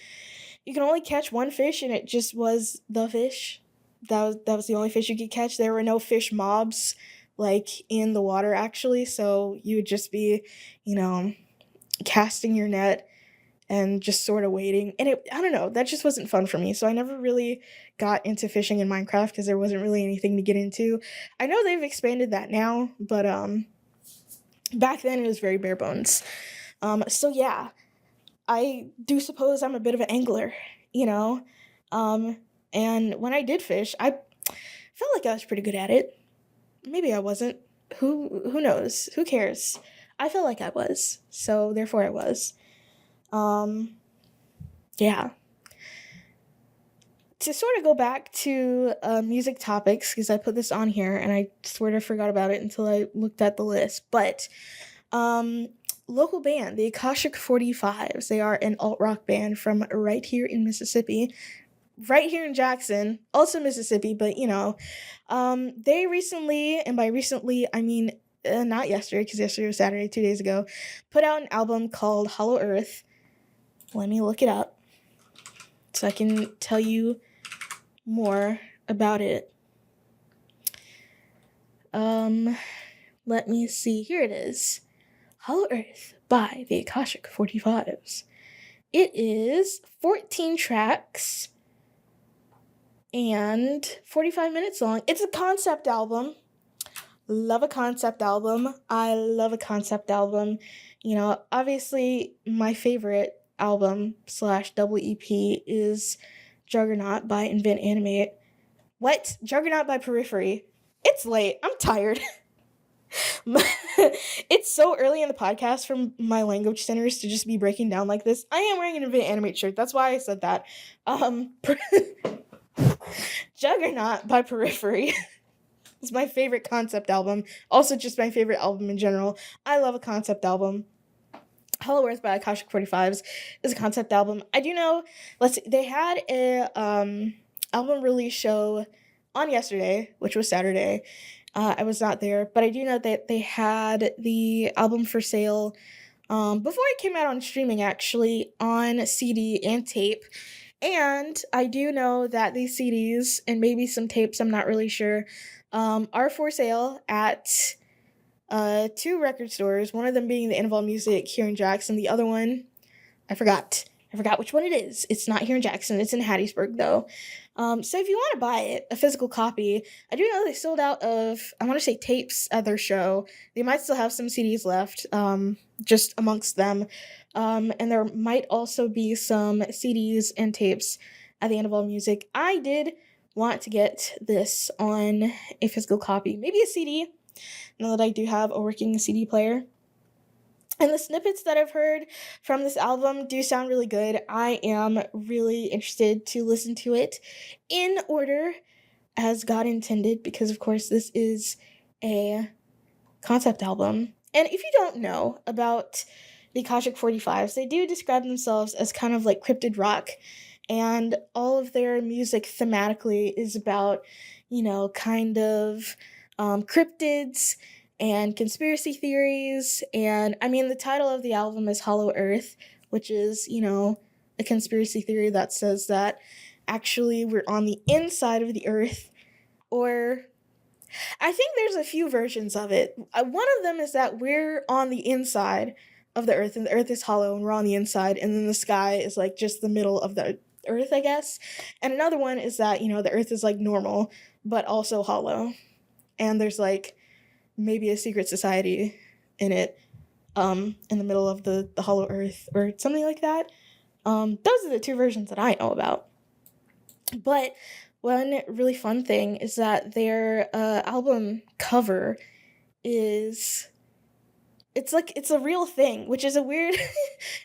Speaker 1: you can only catch one fish, and it just was the fish. That was the only fish you could catch. There were no fish mobs like in the water actually, so you would just be, you know, casting your net and just sort of waiting. And I don't know, that just wasn't fun for me. So I never really got into fishing in Minecraft because there wasn't really anything to get into. I know they've expanded that now, but back then it was very bare bones. So yeah, I do suppose I'm a bit of an angler, you know. Um, and when I did fish, I felt like I was pretty good at it. Maybe I wasn't. Who knows? Who cares? I felt like I was, so therefore I was. Um, yeah. To sort of go back to music topics, because I put this on here and I sort of forgot about it until I looked at the list. But um, local band, the Akashic 45s. They are an alt rock band from right here in Mississippi, right here in Jackson, also Mississippi. But they recently, and by recently I mean not yesterday, because yesterday was Saturday, 2 days ago, put out an album called Hollow Earth. Let me look it up so I can tell you more about it. Let me see. Here it is. Hollow Earth by the Akashic 45s. It is 14 tracks and 45 minutes long. It's a concept album. Love a concept album. I love a concept album. Obviously my favorite album / double EP is Juggernaut by Invent Animate. What? Juggernaut by Periphery. It's late. I'm tired. It's so early in the podcast for my language centers to just be breaking down like this. I am wearing an Invent Animate shirt. That's why I said that. Juggernaut by Periphery. It's my favorite concept album. Also, just my favorite album in general. I love a concept album. Hollow Earth by Akashic 45s is a concept album. I do know, they had a album release show on yesterday, which was Saturday. I was not there, but I do know that they had the album for sale before it came out on streaming, actually, on CD and tape. And I do know that these CDs and maybe some tapes, I'm not really sure, are for sale at two record stores, one of them being the Involve Music here in Jackson. The other one, I forgot which one it is. It's not here in Jackson. It's in Hattiesburg, though. So if you want to buy it, a physical copy, I do know they sold out of, I want to say, tapes at their show. They might still have some CDs left, just amongst them. And there might also be some CDs and tapes at the Involve Music. I did want to get this on a physical copy, maybe a CD, now that I do have a working CD player. And the snippets that I've heard from this album do sound really good. I am really interested to listen to it in order as God intended, because of course this is a concept album. And if you don't know about the Akashic 45s, they do describe themselves as kind of like cryptid rock, and all of their music thematically is about, kind of cryptids and conspiracy theories. And I mean, the title of the album is Hollow Earth, which is, a conspiracy theory that says that actually we're on the inside of the earth, Or I think there's a few versions of it. One of them is that we're on the inside of the earth and the earth is hollow and we're on the inside, and then the sky is like just the middle of the earth, I guess. And another one is that, the earth is like normal but also hollow, and there's like maybe a secret society in it, in the middle of the hollow earth or something like that. Those are the two versions that I know about. But one really fun thing is that their album cover is, it's a real thing, which is a weird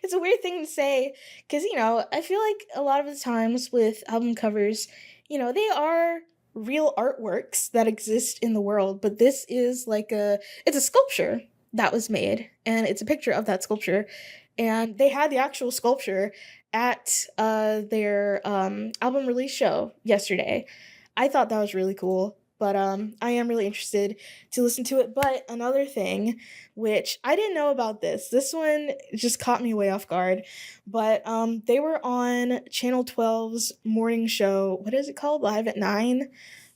Speaker 1: it's a weird thing to say, because I feel like a lot of the times with album covers, they are real artworks that exist in the world, but this is like it's a sculpture that was made, and it's a picture of that sculpture, and they had the actual sculpture at their album release show yesterday. I thought that was really cool, but I am really interested to listen to it. But another thing, which I didn't know about this one just caught me way off guard, but they were on Channel 12's morning show. What is it called? Live at 9.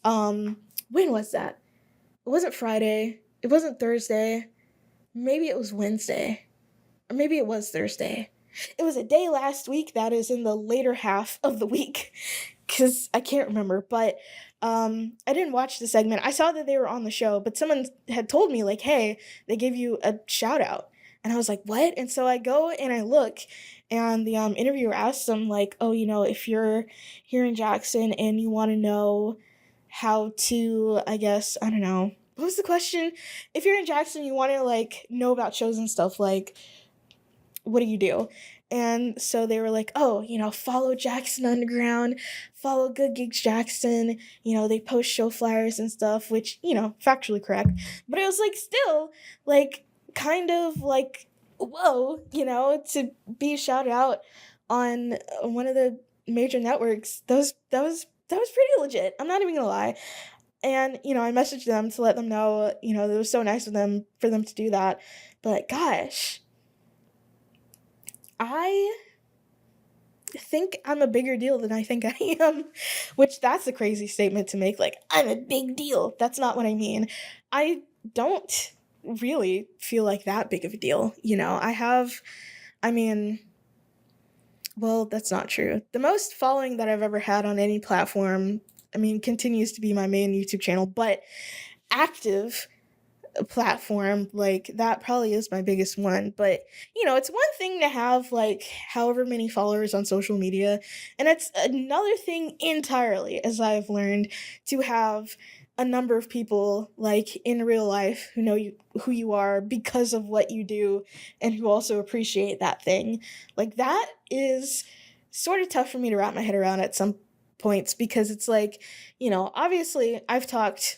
Speaker 1: When was that? It wasn't Friday. It wasn't Thursday. Maybe it was Wednesday. Or maybe it was Thursday. It was a day last week that is in the later half of the week, because I can't remember, but I didn't watch the segment. I saw that they were on the show, but someone had told me, like, hey, they gave you a shout out. And I was like, what? And so I go and I look, and the interviewer asked them, like, oh, if you're here in Jackson and you want to know how to, I guess, I don't know. What was the question? If you're in Jackson, you want to, like, know about shows and stuff, like, what do you do? And so they were like, oh, follow Jackson Underground, follow Good Gigs Jackson. They post show flyers and stuff, which, factually correct. But it was like still like kind of like, whoa, to be shouted out on one of the major networks. That was pretty legit. I'm not even gonna lie. And, I messaged them to let them know, it was so nice of them for them to do that. But gosh, I think I'm a bigger deal than I think I am, which that's a crazy statement to make. Like, I'm a big deal. That's not what I mean. I don't really feel like that big of a deal. I mean, well, that's not true. The most following that I've ever had on any platform, continues to be my main YouTube channel, but active platform, like, that probably is my biggest one. But it's one thing to have like however many followers on social media, and it's another thing entirely, as I've learned, to have a number of people like in real life who know who you are because of what you do, and who also appreciate that thing. Like, that is sort of tough for me to wrap my head around at some points, because it's like, obviously I've talked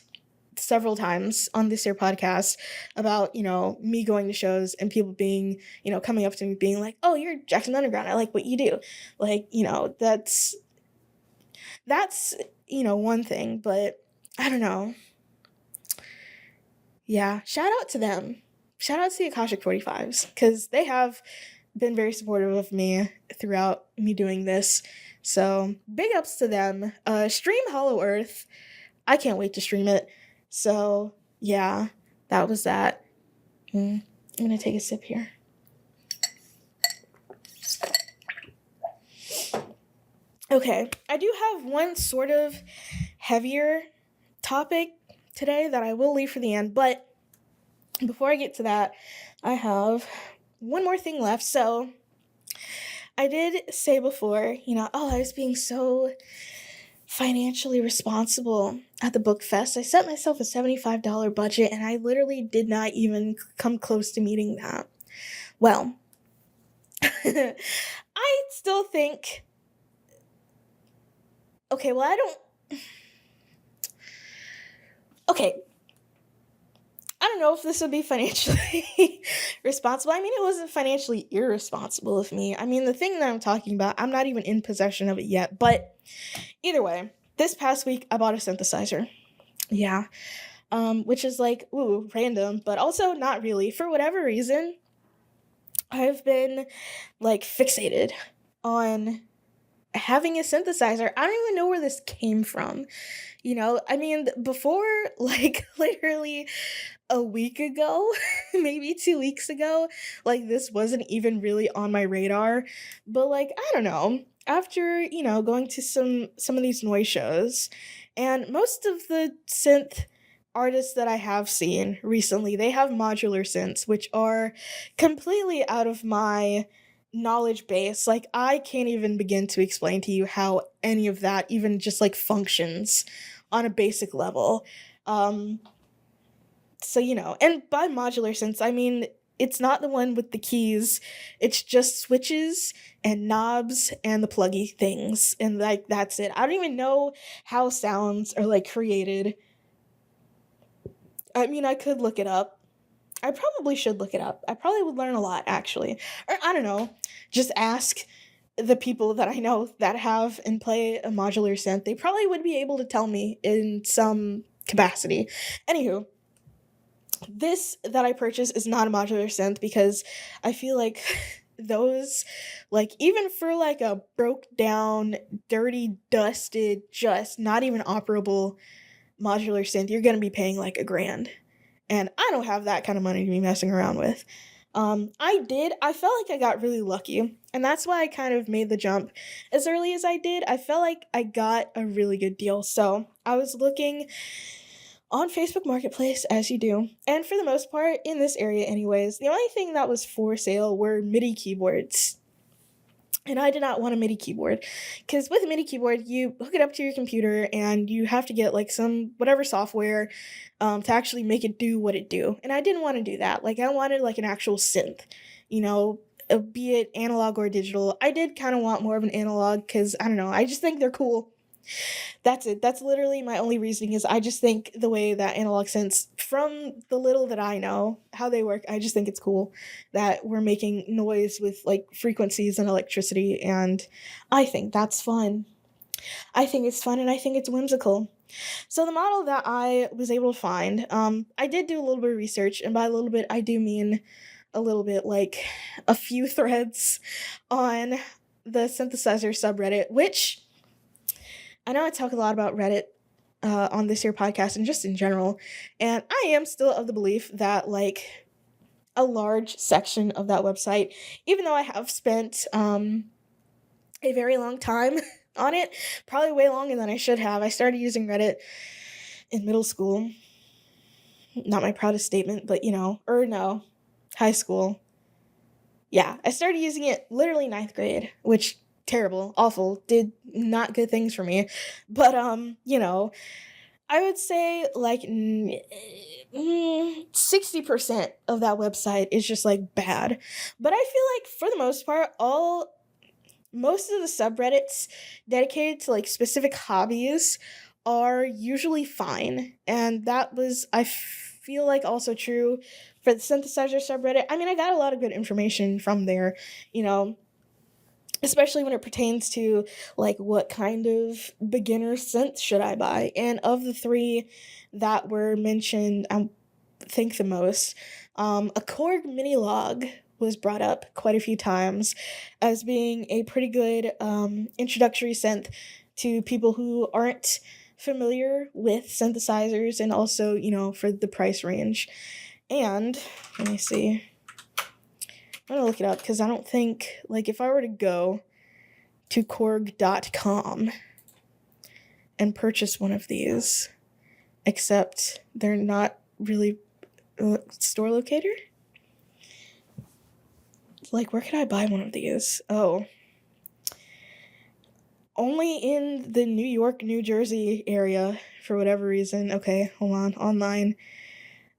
Speaker 1: several times on this here podcast about, me going to shows and people being, coming up to me being like, oh, you're Jackson Underground, I like what you do. Like, that's one thing, but I don't know. Yeah, shout out to them. Shout out to the Akashic 45s, because they have been very supportive of me throughout me doing this. So big ups to them. Stream Hollow Earth. I can't wait to stream it. So yeah, that was that. I'm gonna take a sip here. Okay, I do have one sort of heavier topic today that I will leave for the end, but before I get to that, I have one more thing left. So I did say before, oh, I was being so financially responsible at the book fest. I set myself a $75 budget, and I literally did not even come close to meeting that. Well, I still think, okay, well, I don't know if this would be financially responsible. It wasn't financially irresponsible of me. The thing that I'm talking about, I'm not even in possession of it yet. But either way, this past week, I bought a synthesizer. Yeah. Which is like, ooh, random, but also not really. For whatever reason, I've been like fixated on having a synthesizer. I don't even know where this came from. I mean, before, like, literally a week ago, maybe 2 weeks ago, like, this wasn't even really on my radar. But, like, I don't know. After, going to some of these noise shows, and most of the synth artists that I have seen recently, they have modular synths, which are completely out of my knowledge base. Like, I can't even begin to explain to you how any of that even just like functions on a basic level. Um, and by modular synths, I mean it's not the one with the keys. It's just switches and knobs and the pluggy things, and like that's it. I don't even know how sounds are like created. I mean, I could look it up. I probably should look it up. I probably would learn a lot, actually. Or I don't know, just ask the people that I know that have and play a modular synth. They probably would be able to tell me in some capacity. Anywho, this that I purchased is not a modular synth because I feel like those, like, even for like a broke down, dirty, dusted, just not even operable modular synth, you're gonna be paying like a grand. And I don't have that kind of money to be messing around with. I felt like I got really lucky, and that's why I kind of made the jump as early as I did. I felt like I got a really good deal. So I was looking on Facebook Marketplace, as you do, and for the most part, in this area anyways, the only thing that was for sale were MIDI keyboards. And I did not want a MIDI keyboard because with a MIDI keyboard, you hook it up to your computer and you have to get like some whatever software to actually make it do what it do. And I didn't want to do that. Like I wanted like an actual synth, be it analog or digital. I did kind of want more of an analog because I don't know. I just think they're cool. That's it. That's literally my only reasoning is I just think the way that analog synths, from the little that I know, how they work, I just think it's cool that we're making noise with like frequencies and electricity, and I think that's fun. I think it's fun and I think it's whimsical. So the model that I was able to find, I did do a little bit of research, and by a little bit I do mean a little bit, like a few threads on the synthesizer subreddit, which I know I talk a lot about Reddit on this here podcast and just in general, and I am still of the belief that like a large section of that website, even though I have spent a very long time on it, probably way longer than I should have. I started using Reddit in middle school. Not my proudest statement, but or no, high school. Yeah, I started using it literally ninth grade, which terrible, awful, did not good things for me. But I would say like 60% of that website is just like bad. But I feel like for the most part, most of the subreddits dedicated to like specific hobbies are usually fine. And that was, I feel like, also true for the synthesizer subreddit. I mean, I got a lot of good information from there, you know, especially when it pertains to like what kind of beginner synth should I buy. And of the three that were mentioned, I think the most, a Korg mini log was brought up quite a few times as being a pretty good introductory synth to people who aren't familiar with synthesizers, and also for the price range. And let me see, I'm gonna look it up because I don't think, like, if I were to go to Korg.com and purchase one of these, except they're not really store locator. Like, where could I buy one of these? Oh, only in the New York, New Jersey area for whatever reason. Okay, hold on, online.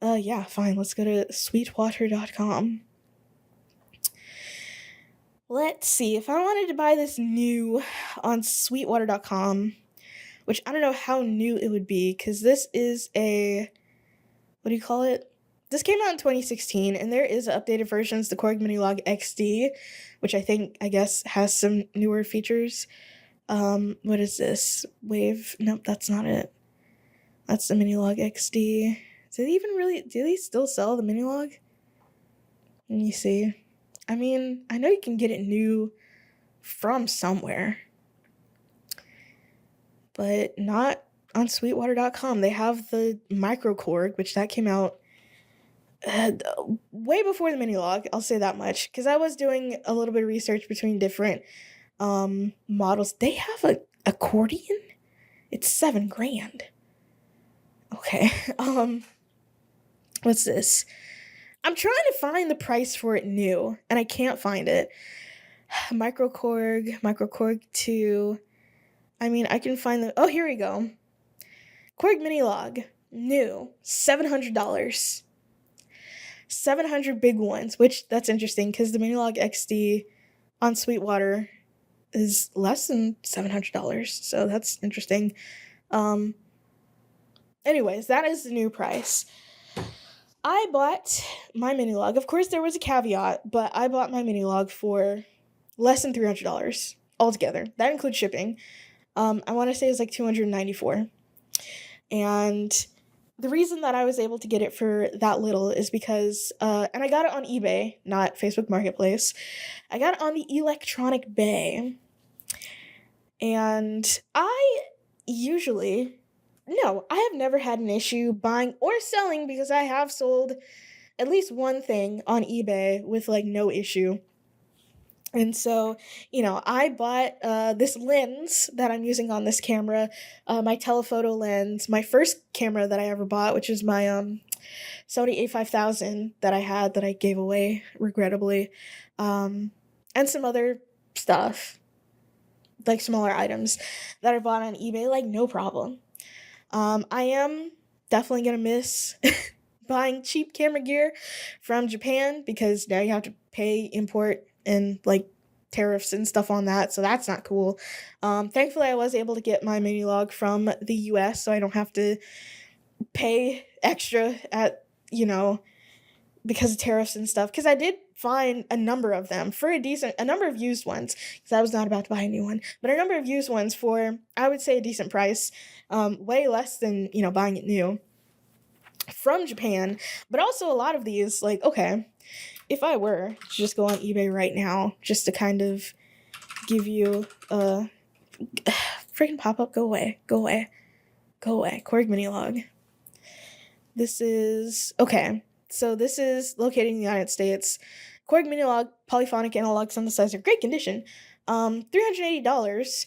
Speaker 1: Yeah, fine. Let's go to sweetwater.com. Let's see, if I wanted to buy this new on sweetwater.com, which I don't know how new it would be, because this is what do you call it? This came out in 2016, and there is updated versions, the Korg Minilog XD, which I guess has some newer features. What is this? Wave? Nope, that's not it. That's the Minilog XD. Do they still sell the Minilog? Let me see. I mean, I know you can get it new from somewhere. but not on sweetwater.com. They have the micro Korg, which that came out uh, way before the mini log. I'll say that much because I was doing a little bit of research between different models. They have a accordion. It's 7 grand. Okay. What's this? I'm trying to find the price for it new, and I can't find it. Micro Korg 2. I mean, I can find the. Oh, here we go. Korg Mini Log, new, $700. 700 big ones, which that's interesting because the Mini Log XD on Sweetwater is less than $700, so that's interesting. Um, Anyways, that is the new price. I bought my mini log. Of course, there was a caveat, but I bought my mini log for less than $300 altogether. That includes shipping. I want to say it's like $294. And the reason that I was able to get it for that little is because, and I got it on eBay, not Facebook Marketplace. I got it on the Electronic Bay. And I have never had an issue buying or selling because I have sold at least one thing on eBay with like no issue. And so, I bought this lens that I'm using on this camera, my telephoto lens, my first camera that I ever bought, which is my Sony a5000 that I had that I gave away, regrettably, and some other stuff, like smaller items that I bought on eBay, like no problem. I am definitely going to miss buying cheap camera gear from Japan because now you have to pay import and like tariffs and stuff on that, so that's not cool. Thankfully, I was able to get my mini log from the US, so I don't have to pay extra at, because of tariffs and stuff, because I did find a number of them for a number of used ones, because I was not about to buy a new one, but a number of used ones for, I would say, a decent price, way less than, buying it new from Japan. But also a lot of these, like, okay, if I were to just go on eBay right now, just to kind of give you a freaking pop-up, go away, Korg mini log. This is, okay, so this is located in the United States. Korg mini log, polyphonic analog synthesizer, great condition. $380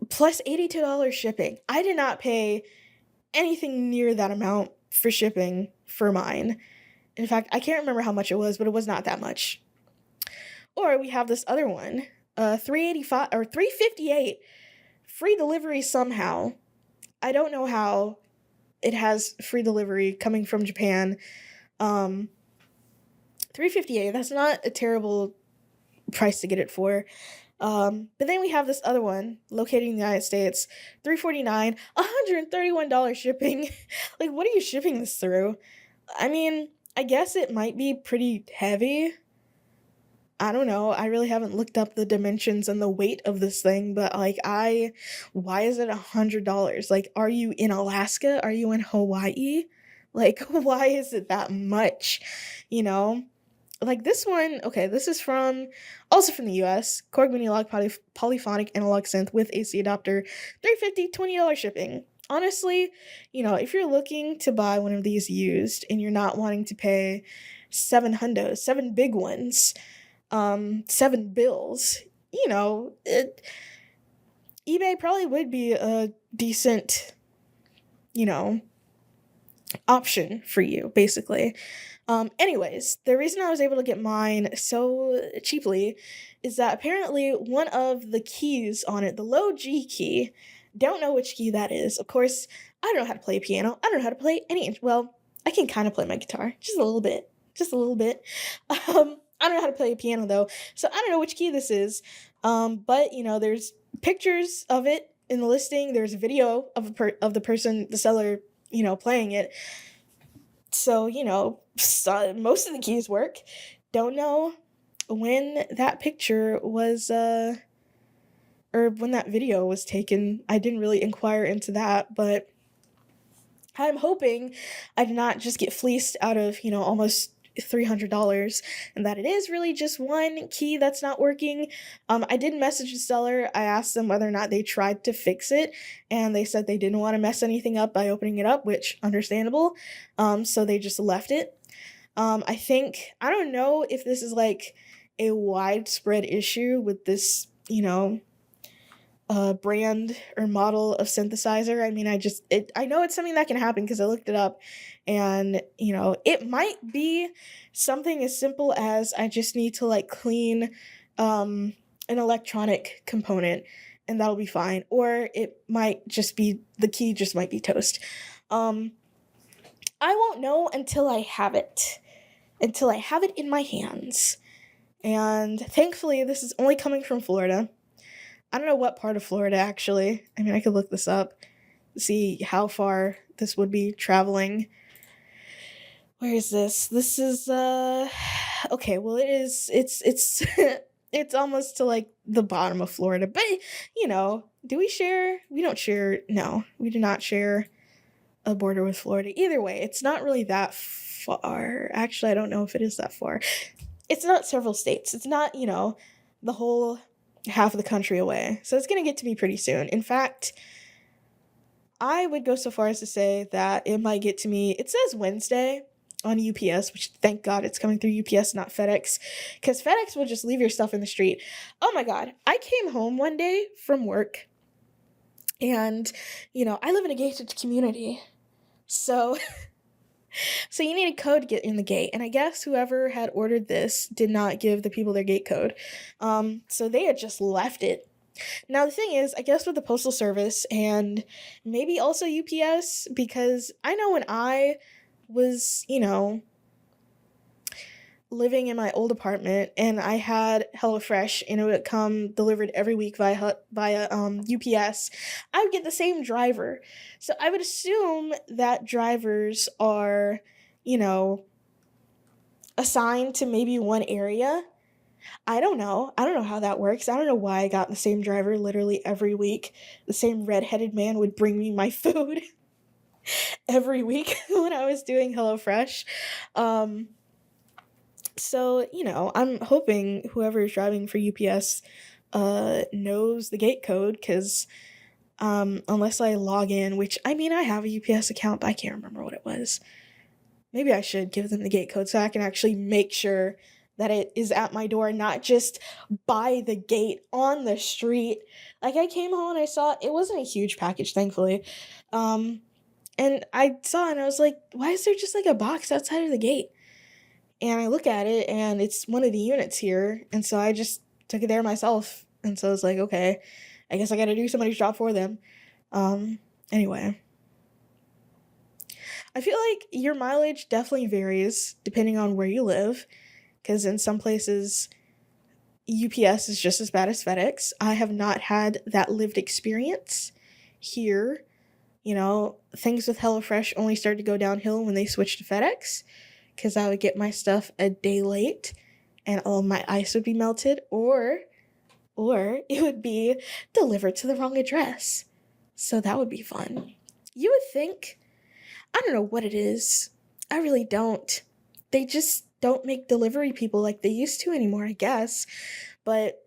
Speaker 1: plus $82 shipping. I did not pay anything near that amount for shipping for mine. In fact, I can't remember how much it was, but it was not that much. Or we have this other one, $385 or $358, free delivery somehow. I don't know how it has free delivery coming from Japan. $358, that's not a terrible price to get it for. But then we have this other one located in the United States, $349, $131 shipping. Like, what are you shipping this through? I mean, I guess it might be pretty heavy. I don't know. I really haven't looked up the dimensions and the weight of this thing, but like, why is it $100? Like, are you in Alaska? Are you in Hawaii? Like, why is it that much? Like this one, okay, this is also from the US, Korg Mini Log Polyphonic Analog Synth with AC adapter, $350, $20 shipping. Honestly, if you're looking to buy one of these used and you're not wanting to pay seven big ones, 7 bills, eBay probably would be a decent, option for you, basically. Anyways, the reason I was able to get mine so cheaply is that apparently one of the keys on it, the low G key, don't know which key that is. Of course, I don't know how to play piano. I don't know how to play well, I can kind of play my guitar, just a little bit. I don't know how to play a piano though, so I don't know which key this is. But there's pictures of it in the listing. There's a video of the person, the seller, playing it. So, most of the keys work. Don't know when that picture was, or when that video was taken. I didn't really inquire into that, but I'm hoping I did not just get fleeced out of, almost $300, and that it is really just one key that's not working. I did message the seller. I asked them whether or not they tried to fix it, and they said they didn't want to mess anything up by opening it up, which understandable. So they just left it. I don't know if this is like a widespread issue with this, brand or model of synthesizer. I mean, I know it's something that can happen because I looked it up, and it might be something as simple as I just need to like clean an electronic component, and that'll be fine. Or it might just be the key just might be toast. Um, I won't know until I have it. Until I have it in my hands. And thankfully, this is only coming from Florida. I don't know what part of Florida, actually. I mean, I could look this up, see how far this would be traveling. Where is this? This is, okay, well, it's, it's almost to, like, the bottom of Florida. But, do we share? We don't share, no, we do not share a border with Florida. Either way, it's not really that far. Actually, I don't know if it is that far. It's not several states. It's not, the whole half of the country away. So it's going to get to me pretty soon. In fact, I would go so far as to say that it might get to me, it says Wednesday on UPS, which thank God it's coming through UPS, not FedEx, because FedEx will just leave your stuff in the street. Oh my God. I came home one day from work and, I live in a gated community. So So you need a code to get in the gate, and I guess whoever had ordered this did not give the people their gate code. So they had just left it. Now the thing is, I guess with the Postal Service and maybe also UPS, because I know when I was, living in my old apartment and I had HelloFresh and it would come delivered every week via UPS, I would get the same driver. So I would assume that drivers are, you know, assigned to maybe one area. I don't know. I don't know how that works. I don't know why I got the same driver literally every week. The same redheaded man would bring me my food every week when I was doing HelloFresh. So, I'm hoping whoever is driving for UPS knows the gate code, because unless I log in, which, I mean, I have a UPS account, but I can't remember what it was. Maybe I should give them the gate code so I can actually make sure that it is at my door, not just by the gate on the street. Like, I came home and I saw it wasn't a huge package, thankfully. And I saw it and I was like, why is there just like a box outside of the gate? And I look at it and it's one of the units here. And so I just took it there myself. And so I was like, okay, I guess I gotta do somebody's job for them. Anyway. I feel like your mileage definitely varies depending on where you live. Because in some places, UPS is just as bad as FedEx. I have not had that lived experience here. Things with HelloFresh only started to go downhill when they switched to FedEx, because I would get my stuff a day late and all my ice would be melted, or it would be delivered to the wrong address. So that would be fun. You would think, I don't know what it is. I really don't. They just don't make delivery people like they used to anymore, I guess. But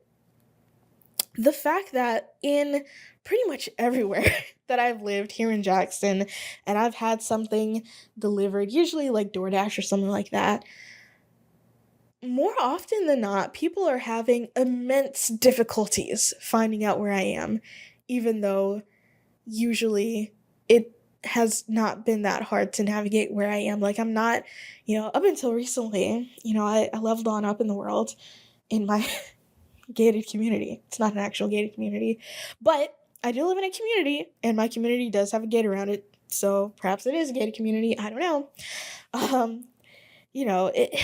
Speaker 1: the fact that in pretty much everywhere that I've lived here in Jackson and I've had something delivered, usually like DoorDash or something like that, more often than not, people are having immense difficulties finding out where I am, even though usually it has not been that hard to navigate where I am. Like, I'm not, up until recently, I leveled on up in the world in my gated community. It's not an actual gated community, but I do live in a community, and my community does have a gate around it, so perhaps it is a gated community. I don't know. It.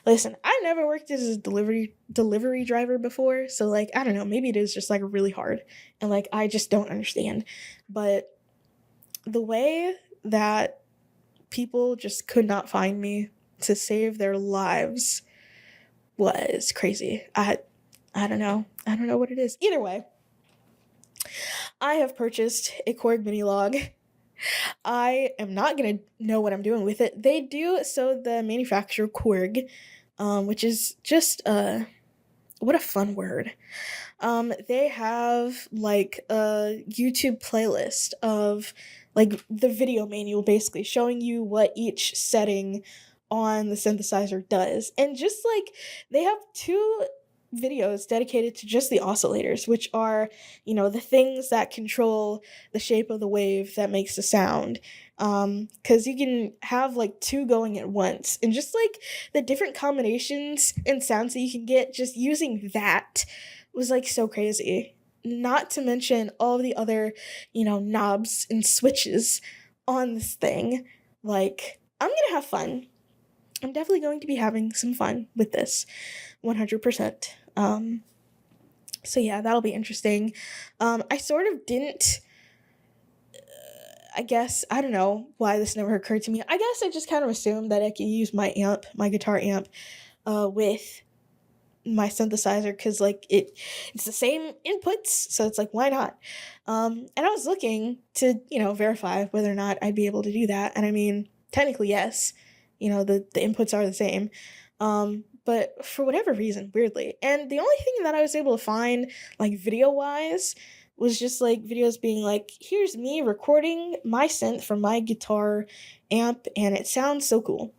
Speaker 1: Listen, I never worked as a delivery driver before, so like, I don't know. Maybe it is just like really hard, and like I just don't understand. But the way that people just could not find me to save their lives was crazy. I don't know. I don't know what it is. Either way, I have purchased a Korg mini log. I am not gonna know what I'm doing with it. They do, so the manufacturer Korg, which is just what a fun word. They have like a YouTube playlist of like the video manual basically showing you what each setting on the synthesizer does. And just like they have two videos dedicated to just the oscillators, which are, the things that control the shape of the wave that makes the sound. Because you can have like two going at once, and just like the different combinations and sounds that you can get just using that was like so crazy. Not to mention all the other, knobs and switches on this thing. Like, I'm gonna have fun. I'm definitely going to be having some fun with this 100%. So yeah, that'll be interesting. I sort of didn't, I guess, I don't know why this never occurred to me. I guess I just kind of assumed that I could use my guitar amp, with my synthesizer, because like it's the same inputs, so it's like, why not? And I was looking to, verify whether or not I'd be able to do that, and I mean, technically yes, the inputs are the same. But for whatever reason, weirdly, and the only thing that I was able to find, like video wise, was just like videos being like, here's me recording my synth from my guitar amp, and it sounds so cool.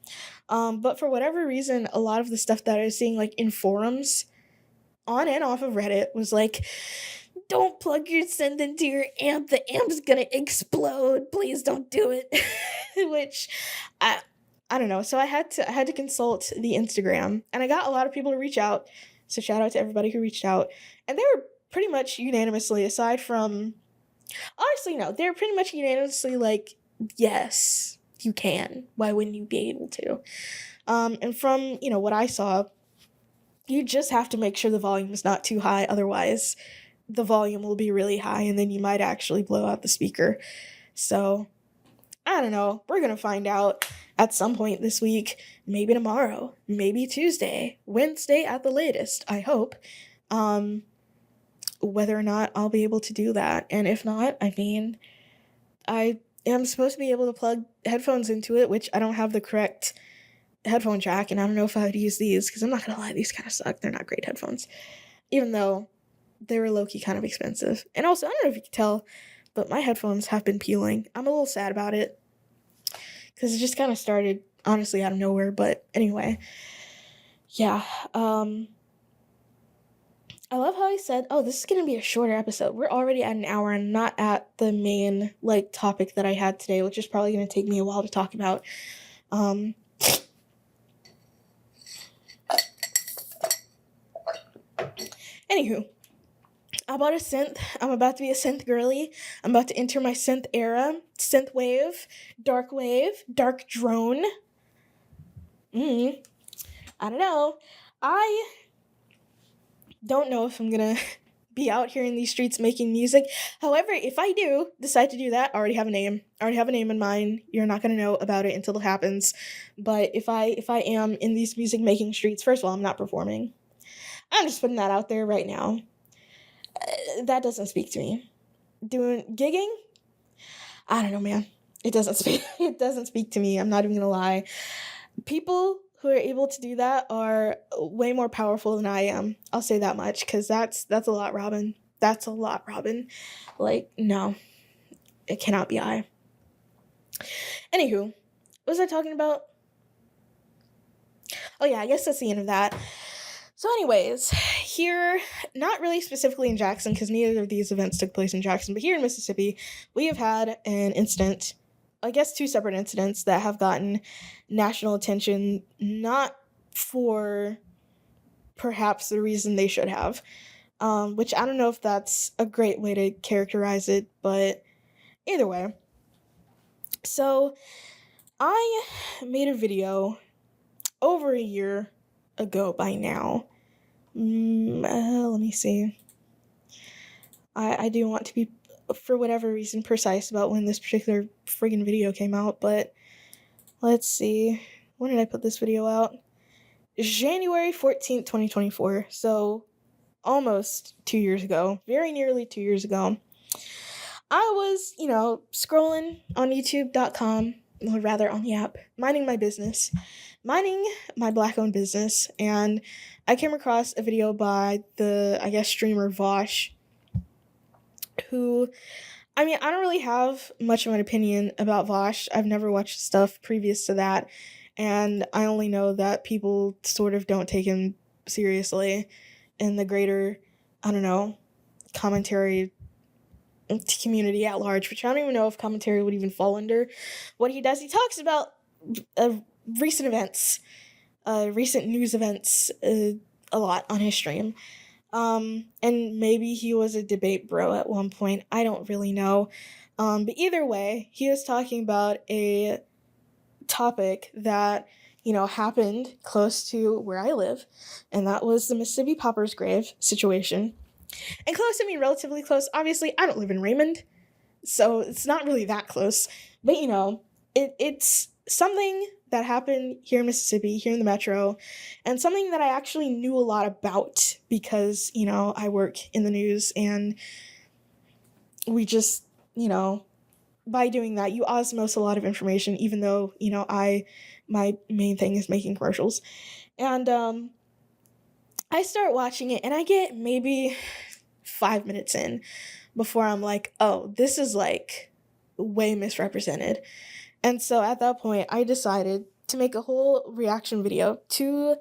Speaker 1: But for whatever reason, a lot of the stuff that I was seeing like in forums on and off of Reddit was like, don't plug your synth into your amp. The amp's gonna explode. Please don't do it. Which I don't know. So I had to consult the Instagram, and I got a lot of people to reach out. So shout out to everybody who reached out. And they were pretty much unanimously, aside from, honestly, no, they're pretty much unanimously like, yes, you can. Why wouldn't you be able to? And from, what I saw, you just have to make sure the volume is not too high. Otherwise, the volume will be really high, and then you might actually blow out the speaker. So, I don't know. We're going to find out at some point this week, maybe tomorrow, maybe Tuesday, Wednesday at the latest, I hope, whether or not I'll be able to do that. And if not, I mean, I am supposed to be able to plug headphones into it, which I don't have the correct headphone jack, and I don't know if I would use these, because I'm not gonna lie, these kind of suck. They're not great headphones, even though they were low-key kind of expensive. And also, I don't know if you can tell, but my headphones have been peeling. I'm a little sad about it, because it just kind of started, honestly, out of nowhere. But anyway, yeah. I love how I said, oh, this is going to be a shorter episode. We're already at an hour and not at the main, like, topic that I had today, which is probably going to take me a while to talk about. Anywho, I bought a synth. I'm about to be a synth girly. I'm about to enter my synth era. Synth wave, dark drone. I don't know. I don't know if I'm gonna be out here in these streets making music. However, if I do decide to do that, I already have a name. I already have a name in mind. You're not gonna know about it until it happens. But if I am in these music making streets, first of all, I'm not performing. I'm just putting that out there right now. That doesn't speak to me. Doing gigging, I don't know, man. It doesn't speak. It doesn't speak to me. I'm not even gonna lie. People who are able to do that are way more powerful than I am. I'll say that much, because that's a lot, Robin. That's a lot, Robin. Like, no, it cannot be I. Anywho, what was I talking about? Oh yeah, I guess that's the end of that. So anyways, here, not really specifically in Jackson, because neither of these events took place in Jackson, but here in Mississippi, we have had an incident, I guess two separate incidents that have gotten national attention, not for perhaps the reason they should have, which I don't know if that's a great way to characterize it, but either way. So, I made a video over a year ago by now. Let me see. I do want to be, for whatever reason, precise about when this particular friggin' video came out, but let's see. When did I put this video out? January 14th, 2024. So almost 2 years ago. Very nearly 2 years ago. I was, scrolling on youtube.com, or rather on the app, minding my business, minding my black owned business, and I came across a video by the, I guess, streamer Vosh, who, I mean, I don't really have much of an opinion about Vosh. I've never watched stuff previous to that, and I only know that people sort of don't take him seriously in the greater, I don't know, commentary community at large, which I don't even know if commentary would even fall under what he does. He talks about uh, recent events, recent news events, a lot on his stream. And maybe he was a debate bro at one point. I don't really know. But either way, he was talking about a topic that, happened close to where I live, and that was the Mississippi Pauper's Grave situation. And close, I mean relatively close. Obviously, I don't live in Raymond, so it's not really that close. But it's something that happened here in Mississippi, here in the metro, and something that I actually knew a lot about because, I work in the news, and we just, by doing that, you osmose a lot of information, even though, my main thing is making commercials. And I start watching it, and I get maybe 5 minutes in before I'm like, oh, this is like way misrepresented. And so at that point, I decided to make a whole reaction video to,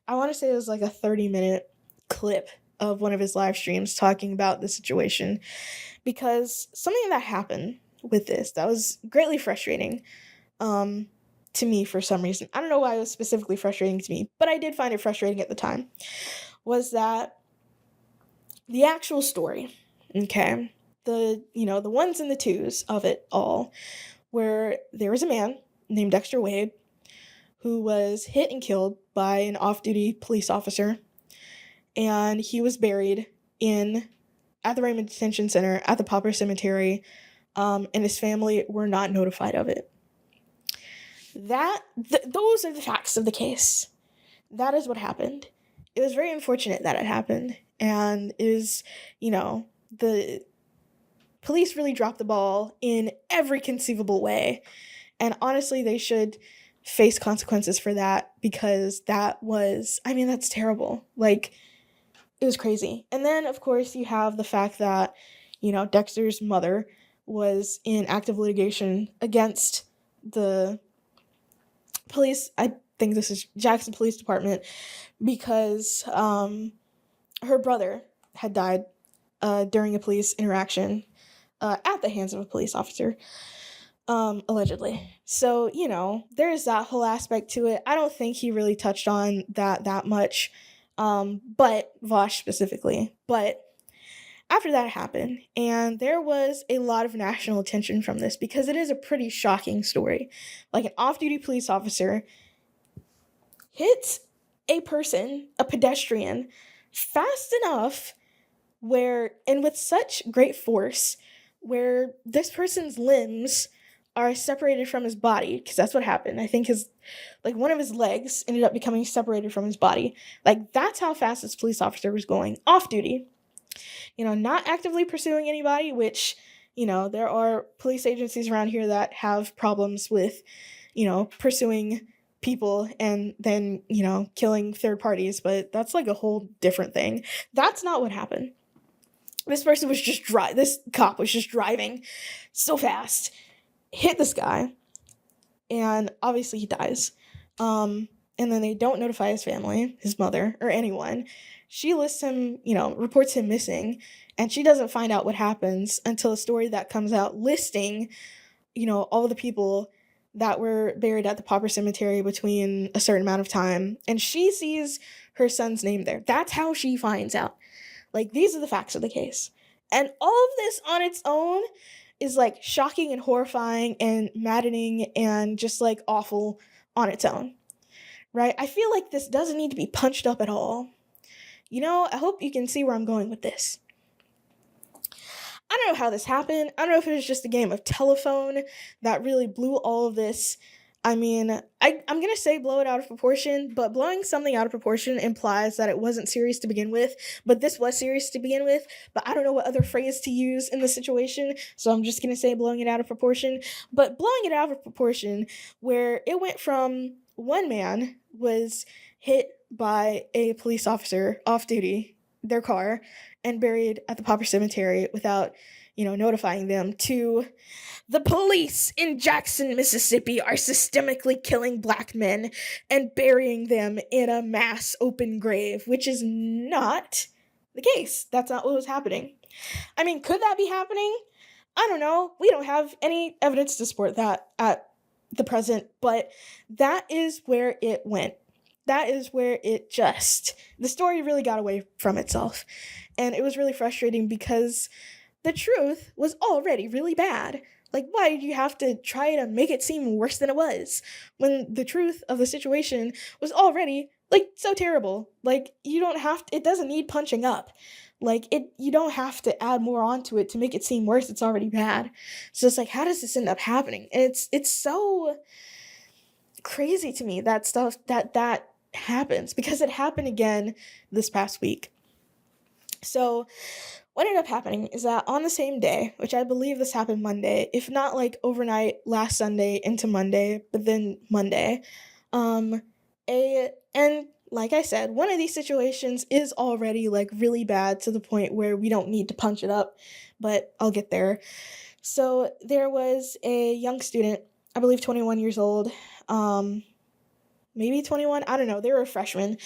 Speaker 1: I want to say it was like a 30-minute clip of one of his live streams talking about the situation, because something that happened with this that was greatly frustrating to me for some reason. I don't know why it was specifically frustrating to me, but I did find it frustrating at the time, was that the actual story, okay, the ones and the twos of it all, where there was a man named Dexter Wade who was hit and killed by an off-duty police officer, and he was buried at the Raymond Detention Center at the Pauper Cemetery, and his family were not notified of it. Those are the facts of the case. That is what happened. It was very unfortunate that it happened, and the police really dropped the ball in every conceivable way, and honestly, they should face consequences for that, because that's terrible. Like, it was crazy. And then, of course, you have the fact that, Dexter's mother was in active litigation against the police. I think this is Jackson Police Department, because her brother had died during a police interaction at the hands of a police officer, allegedly. So, there's that whole aspect to it. I don't think he really touched on that much, but Vosh specifically. But after that happened, and there was a lot of national attention from this, because it is a pretty shocking story. Like, an off-duty police officer hits a person, a pedestrian, fast enough and with such great force, where this person's limbs are separated from his body, because that's what happened. I think one of his legs ended up becoming separated from his body. Like, that's how fast this police officer was going, off duty. Not actively pursuing anybody, which, there are police agencies around here that have problems with, pursuing people and then, killing third parties, but that's like a whole different thing. That's not what happened. This cop was just driving so fast, hit this guy, and obviously he dies. And then they don't notify his family, his mother, or anyone. She lists him, reports him missing, and she doesn't find out what happens until a story that comes out listing, all the people that were buried at the Pauper Cemetery between a certain amount of time, and she sees her son's name there. That's how she finds out. Like, these are the facts of the case. And all of this on its own is, like, shocking and horrifying and maddening and just, like, awful on its own, right? I feel like this doesn't need to be punched up at all. I hope you can see where I'm going with this. I don't know how this happened. I don't know if it was just a game of telephone that really blew all of this I mean, I'm gonna say blow it out of proportion, but blowing something out of proportion implies that it wasn't serious to begin with, but this was serious to begin with, but I don't know what other phrase to use in the situation, so I'm just gonna say blowing it out of proportion. But blowing it out of proportion, where it went from one man was hit by a police officer off duty, their car, and buried at the Pauper Cemetery without, notifying them, to the police in Jackson, Mississippi are systemically killing black men and burying them in a mass open grave, which is not the case. That's not what was happening. I mean, could that be happening? I don't know. We don't have any evidence to support that at the present, but that is where it went. That is where the story really got away from itself. And it was really frustrating because the truth was already really bad. Like, why did you have to try to make it seem worse than it was when the truth of the situation was already, like, so terrible? Like, you don't have to, it doesn't need punching up. Like, you don't have to add more onto it to make it seem worse. It's already bad. So it's like, how does this end up happening? And it's so crazy to me that stuff that happens, because it happened again this past week. So what ended up happening is that on the same day, which I believe this happened Monday, if not like overnight last Sunday into Monday, but then Monday, and like I said, one of these situations is already like really bad to the point where we don't need to punch it up, but I'll get there. So there was a young student, I believe 21 years old, maybe 21, I don't know, they were a freshman,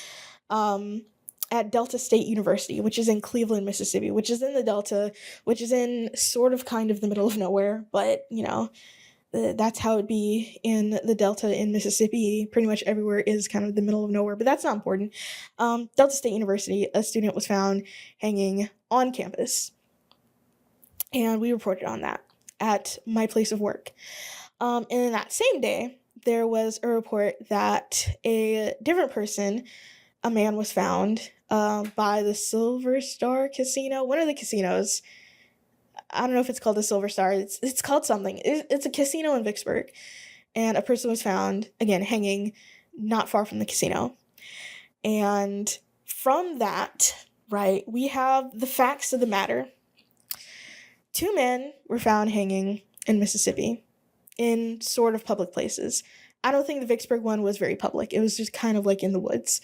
Speaker 1: at Delta State University, which is in Cleveland, Mississippi, which is in the Delta, which is in sort of kind of the middle of nowhere, but, that's how it'd be in the Delta in Mississippi. Pretty much everywhere is kind of the middle of nowhere, but that's not important. Delta State University, a student was found hanging on campus, and we reported on that at my place of work. And in that same day, there was a report that a different person, a man, was found by the Silver Star Casino, one of the casinos. I don't know if it's called the Silver Star. It's called something. It's a casino in Vicksburg, and a person was found, again, hanging not far from the casino. And from that, right, we have the facts of the matter. 2 men were found hanging in Mississippi in sort of public places. I don't think the Vicksburg one was very public. It was just kind of like in the woods.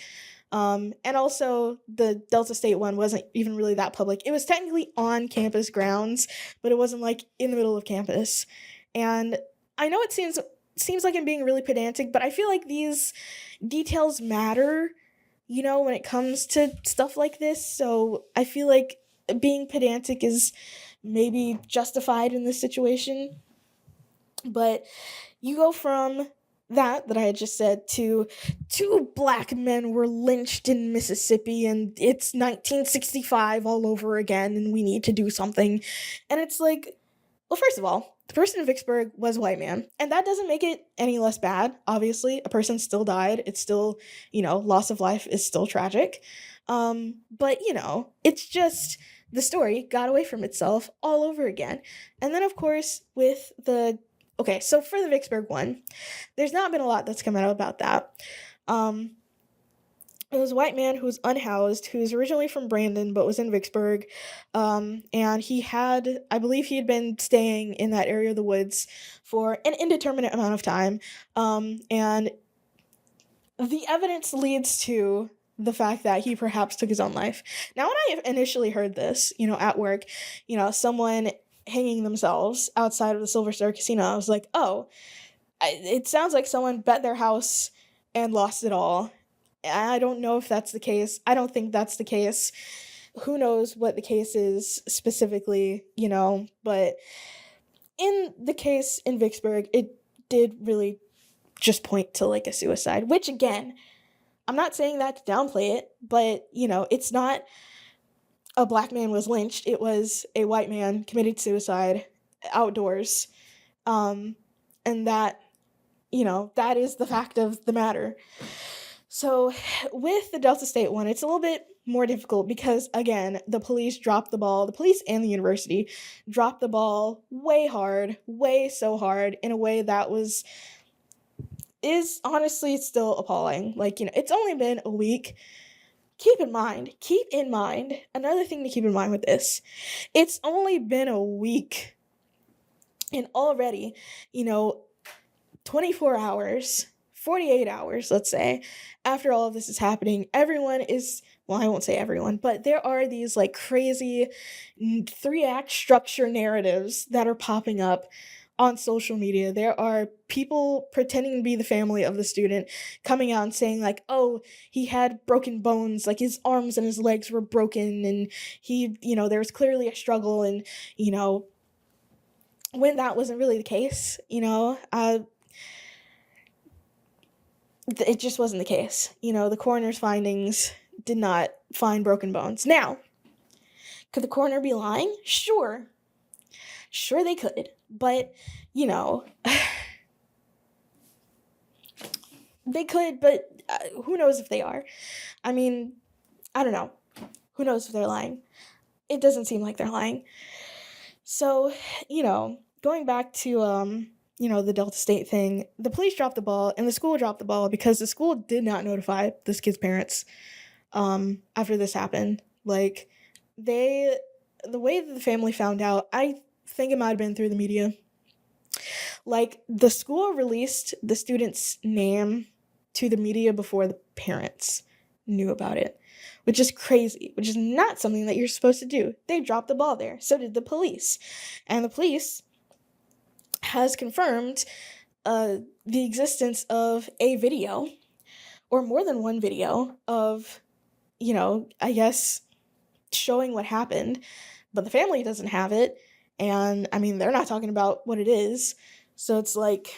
Speaker 1: And also the Delta State one wasn't even really that public. It was technically on campus grounds, but it wasn't like in the middle of campus. And I know it seems like I'm being really pedantic, but I feel like these details matter, when it comes to stuff like this. So I feel like being pedantic is maybe justified in this situation. But you go from that I had just said to 2 black men were lynched in Mississippi and it's 1965 all over again and we need to do something. And it's like, well, first of all, the person in Vicksburg was a white man, and that doesn't make it any less bad. Obviously, a person still died. It's still, loss of life is still tragic. But, it's just the story got away from itself all over again. And then, of course, with okay, so for the Vicksburg one, there's not been a lot that's come out about that. It was a white man who was unhoused, who's originally from Brandon, but was in Vicksburg. And I believe he had been staying in that area of the woods for an indeterminate amount of time. And the evidence leads to the fact that he perhaps took his own life. Now, when I initially heard this, at work, someone hanging themselves outside of the Silver Star Casino, I was like, oh, it sounds like someone bet their house and lost it all. I don't know if that's the case. I don't think that's the case. Who knows what the case is specifically, but in the case in Vicksburg, it did really just point to like a suicide, which again, I'm not saying that to downplay it, but it's not a black man was lynched. It was a white man committed suicide outdoors. And that, that is the fact of the matter. So with the Delta State one, it's a little bit more difficult because, again, the police dropped the ball. The police and the university dropped the ball way so hard, in a way that was is honestly still appalling. Like, it's only been a week. Keep in mind, another thing to keep in mind with this, it's only been a week, and already, you know, 24 hours, 48 hours, let's say, after all of this is happening, everyone is, well, I won't say everyone, but there are these like crazy three-act structure narratives that are popping up on social media. There are people pretending to be the family of the student coming out and saying like, "Oh, he had broken bones, like his arms and his legs were broken and he, there was clearly a struggle." And, you know, when that wasn't really the case, it just wasn't the case. The coroner's findings did not find broken bones. Now, could the coroner be lying? Sure. Sure they could. But, you know, they could, but who knows if they are? I mean, I don't know. Who knows if they're lying? It doesn't seem like they're lying. So, going back to the Delta State thing, the police dropped the ball and the school dropped the ball because the school did not notify this kid's parents after this happened. Like, the way that the family found out, I think it might have been through the media. Like, the school released the student's name to the media before the parents knew about it, which is crazy, which is not something that you're supposed to do. They dropped the ball there. So did the police. And the police has confirmed the existence of a video, or more than one video, of, I guess, showing what happened. But the family doesn't have it. And, I mean, they're not talking about what it is. So it's like,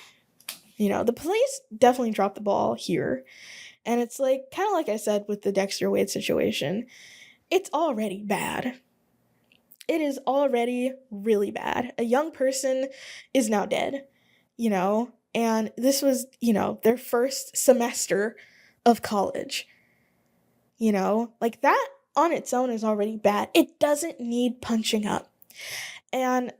Speaker 1: the police definitely dropped the ball here. And it's like, kind of like I said with the Dexter Wade situation, it's already bad. It is already really bad. A young person is now dead, and this was, their first semester of college. Like, that on its own is already bad. It doesn't need punching up. And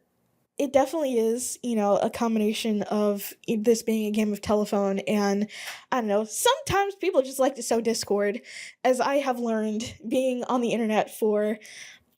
Speaker 1: it definitely is, a combination of this being a game of telephone and, I don't know, sometimes people just like to sow discord, as I have learned being on the internet for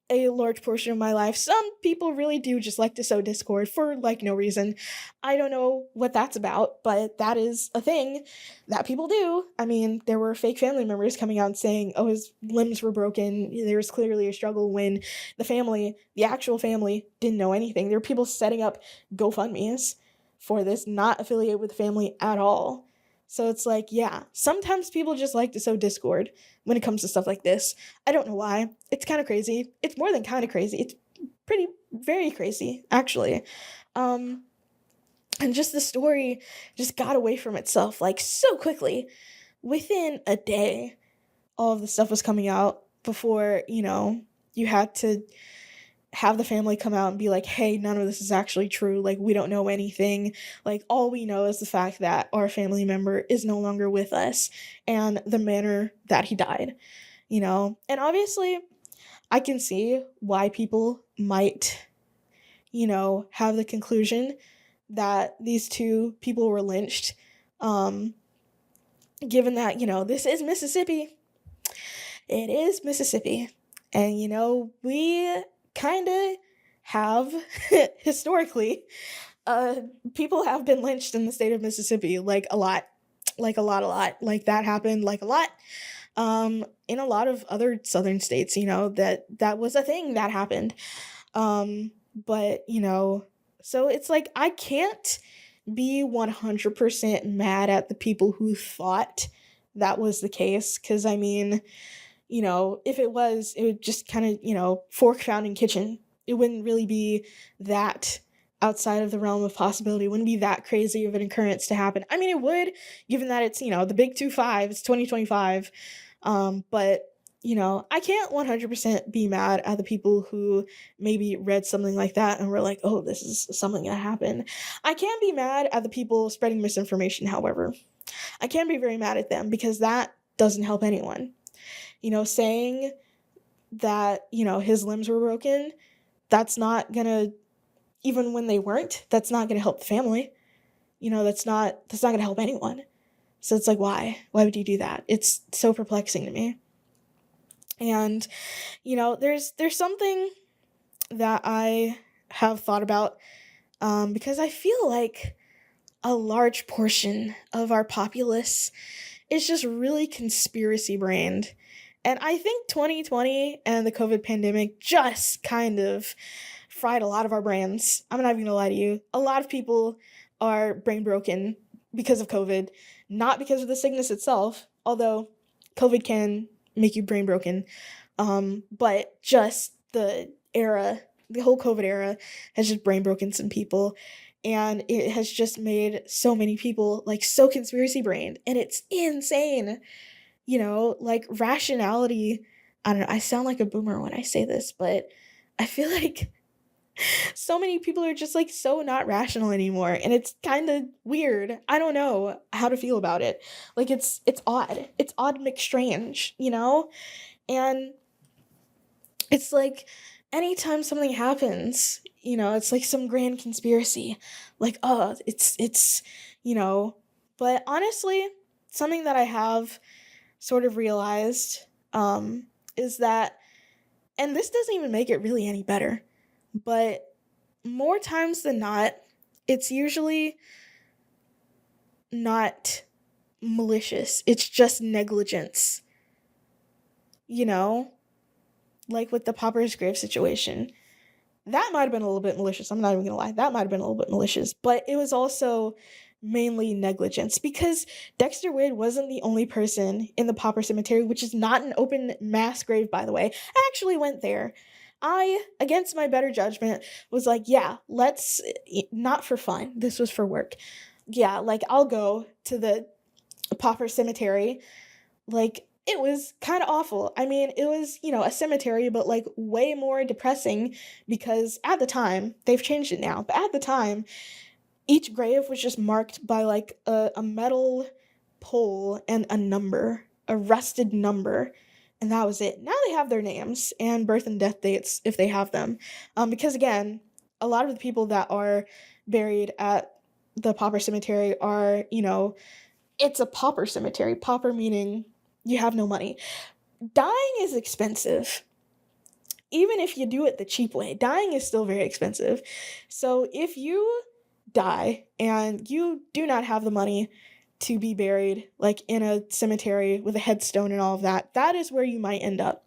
Speaker 1: a large portion of my life. Some people really do just like to sow discord for, like, no reason. I don't know what that's about, but that is a thing that people do. I mean, there were fake family members coming out and saying, oh, his limbs were broken. There was clearly a struggle, when the actual family, didn't know anything. There were people setting up GoFundMes for this, not affiliated with the family at all. So it's like, yeah, sometimes people just like to sow discord when it comes to stuff like this. I don't know why. It's kind of crazy. It's more than kind of crazy. It's very crazy, actually. And just the story just got away from itself, like, so quickly. Within a day, all of the stuff was coming out before, you had to have the family come out and be like, hey, none of this is actually true. Like, we don't know anything. Like, all we know is the fact that our family member is no longer with us and the manner that he died, And obviously, I can see why people might, have the conclusion that these two people were lynched, given that, this is Mississippi. It is Mississippi. And, we kind of have, historically, people have been lynched in the state of Mississippi, like, a lot. Like, a lot. Like, that happened, like, a lot. In a lot of other southern states, that was a thing that happened. But, so it's like, I can't be 100% mad at the people who thought that was the case, because, I mean, if it was, it would just kind of, fork found in kitchen. It wouldn't really be that outside of the realm of possibility. It wouldn't be that crazy of an occurrence to happen. I mean, it would, given that it's, the big 2-5, it's 2025. But, I can't 100% be mad at the people who maybe read something like that and were like, oh, this is something that happened. I can be mad at the people spreading misinformation, however. I can be very mad at them, because that doesn't help anyone. Saying that, his limbs were broken, that's not gonna, even when they weren't, that's not gonna help the family. That's not gonna help anyone. So it's like, why? Why would you do that? It's so perplexing to me. And, there's something that I have thought about, because I feel like a large portion of our populace is just really conspiracy brained. And I think 2020 and the COVID pandemic just kind of fried a lot of our brains. I'm not even gonna lie to you. A lot of people are brain broken because of COVID, not because of the sickness itself, although COVID can make you brain broken. But just the whole COVID era has just brain broken some people. And it has just made so many people like so conspiracy brained. And it's insane. Like rationality. I don't know. I sound like a boomer when I say this, but I feel like so many people are just like so not rational anymore, and it's kind of weird. I don't know how to feel about it. Like it's odd. It's odd mixed strange, And it's like anytime something happens, it's like some grand conspiracy. Like, oh, it's, you know, but honestly, something that I have sort of realized is that, and this doesn't even make it really any better, but more times than not, it's usually not malicious. It's just negligence, you know? Like with the Popper's Grave situation. That might have been a little bit malicious. I'm not even gonna lie. That might have been a little bit malicious, but it was also mainly negligence because Dexter Wade wasn't the only person in the Popper Cemetery, which is not an open mass grave, by the way. I actually went there. I, against my better judgment, was like, yeah, let's, not for fun. This was for work. Yeah, like I'll go to the Popper Cemetery. Like, it was kind of awful. I mean, it was, a cemetery, but like way more depressing because at the time, they've changed it now, but at the time, each grave was just marked by like a metal pole and a number, a rusted number, and that was it. Now they have their names and birth and death dates if they have them. Because again, a lot of the people that are buried at the Pauper Cemetery are, it's a pauper cemetery. Pauper meaning you have no money. Dying is expensive. Even if you do it the cheap way, dying is still very expensive. So if you die and you do not have the money to be buried like in a cemetery with a headstone and all of that, that is where you might end up.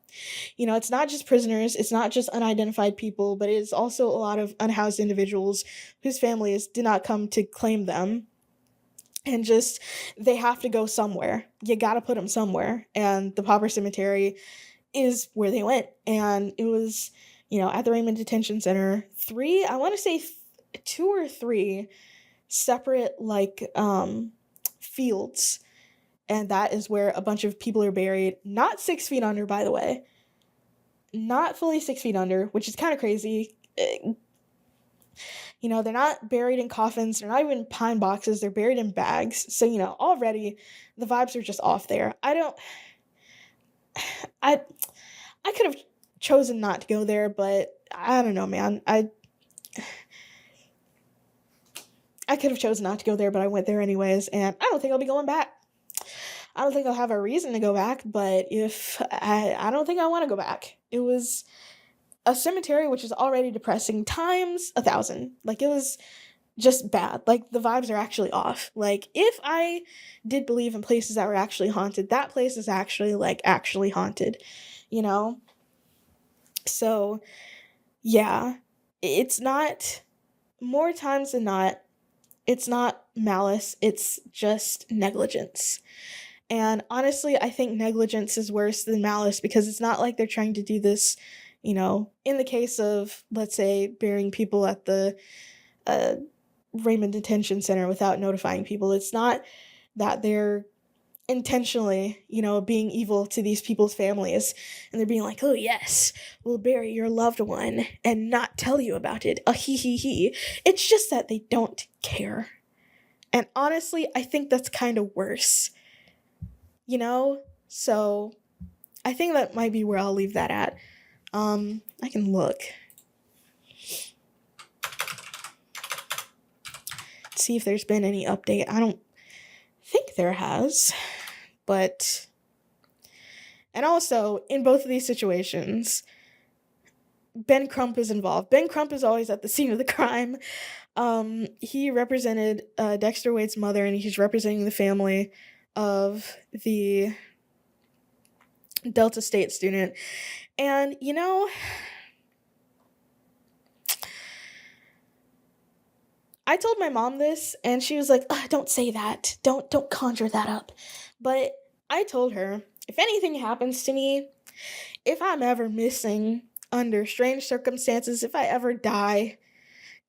Speaker 1: It's not just prisoners, it's not just unidentified people, but it is also a lot of unhoused individuals whose families did not come to claim them. And just, they have to go somewhere. You gotta put them somewhere. And the Pauper Cemetery is where they went. And it was, at the Raymond Detention Center, I want to say 2 or 3 separate, like, fields. And that is where a bunch of people are buried. Not 6 feet under, by the way. Not fully 6 feet under, which is kind of crazy. They're not buried in coffins. They're not even in pine boxes. They're buried in bags. So, already the vibes are just off there. I could have chosen not to go there, but I don't know, man. I could have chosen not to go there, but I went there anyways, and I don't think I'll be going back. I don't think I'll have a reason to go back, but if I don't think I want to go back. It was a cemetery which is already depressing times 1,000. Like, it was just bad. Like, the vibes are actually off. Like, if I did believe in places that were actually haunted, that place is actually, like, actually haunted, So, yeah, it's not, more times than not, it's not malice, it's just negligence. And honestly, I think negligence is worse than malice because it's not like they're trying to do this, in the case of, let's say, burying people at the uh, Raymond Detention Center without notifying people. It's not that they're intentionally, being evil to these people's families and they're being like, oh yes, we'll bury your loved one and not tell you about it. Hee hee hee. It's just that they don't care. And honestly, I think that's kind of worse. So I think that might be where I'll leave that at. I can look. See if there's been any update. I don't think there has, but, and also in both of these situations, Ben Crump is involved. Ben Crump is always at the scene of the crime. He represented Dexter Wade's mother, and he's representing the family of the Delta State student. And, you know, I told my mom this, and she was like, "Don't say that. Don't conjure that up." But I told her, if anything happens to me, if I'm ever missing under strange circumstances, if I ever die,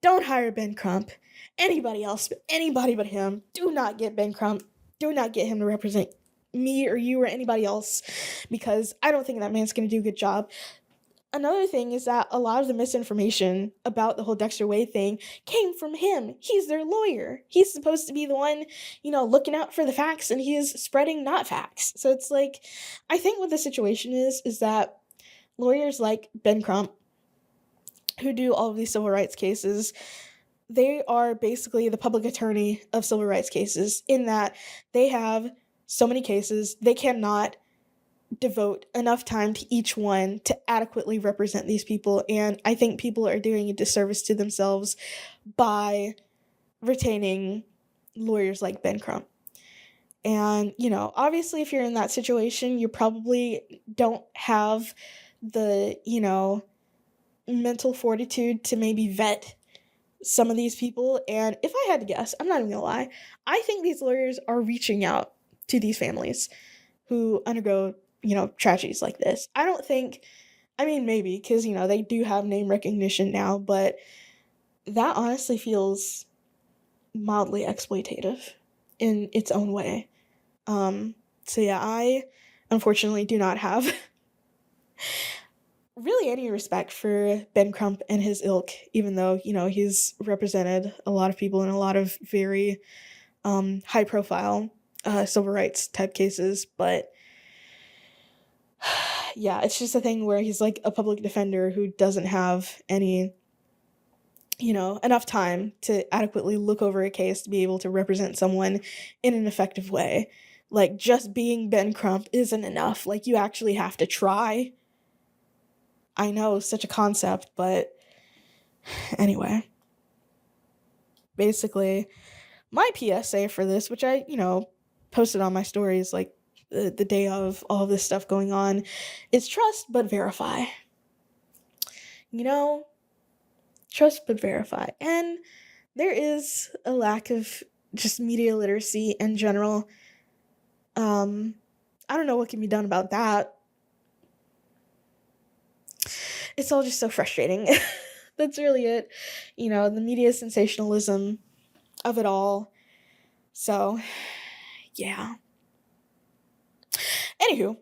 Speaker 1: don't hire Ben Crump. Anybody else, anybody but him. Do not get Ben Crump. Do not get him to represent me or you or anybody else, because I don't think that man's going to do a good job. Another thing is that a lot of the misinformation about the whole Dexter Wade thing came from him. He's their lawyer. He's supposed to be the one, looking out for the facts, and he is spreading not facts. So it's like, I think what the situation is that lawyers like Ben Crump, who do all of these civil rights cases, they are basically the public attorney of civil rights cases, in that they have so many cases, they cannot devote enough time to each one to adequately represent these people. And I think people are doing a disservice to themselves by retaining lawyers like Ben Crump. And, obviously if you're in that situation, you probably don't have the, mental fortitude to maybe vet some of these people. And if I had to guess, I'm not even gonna lie, I think these lawyers are reaching out to these families who undergo tragedies like this. I don't think, maybe, because, they do have name recognition now, but that honestly feels mildly exploitative in its own way. So yeah, I unfortunately do not have really any respect for Ben Crump and his ilk, even though, he's represented a lot of people in a lot of very high profile civil rights type cases, but yeah, it's just a thing where he's like a public defender who doesn't have any, enough time to adequately look over a case to be able to represent someone in an effective way. Like, just being Ben Crump isn't enough. Like, you actually have to try. I know, such a concept, but anyway. Basically, my PSA for this, which I, posted on my stories like the day of all of this stuff going on, is trust but verify. Trust but verify. And there is a lack of just media literacy in general. I don't know what can be done about that. It's all just so frustrating. That's really it. The media sensationalism of it all. So, yeah. Anywho,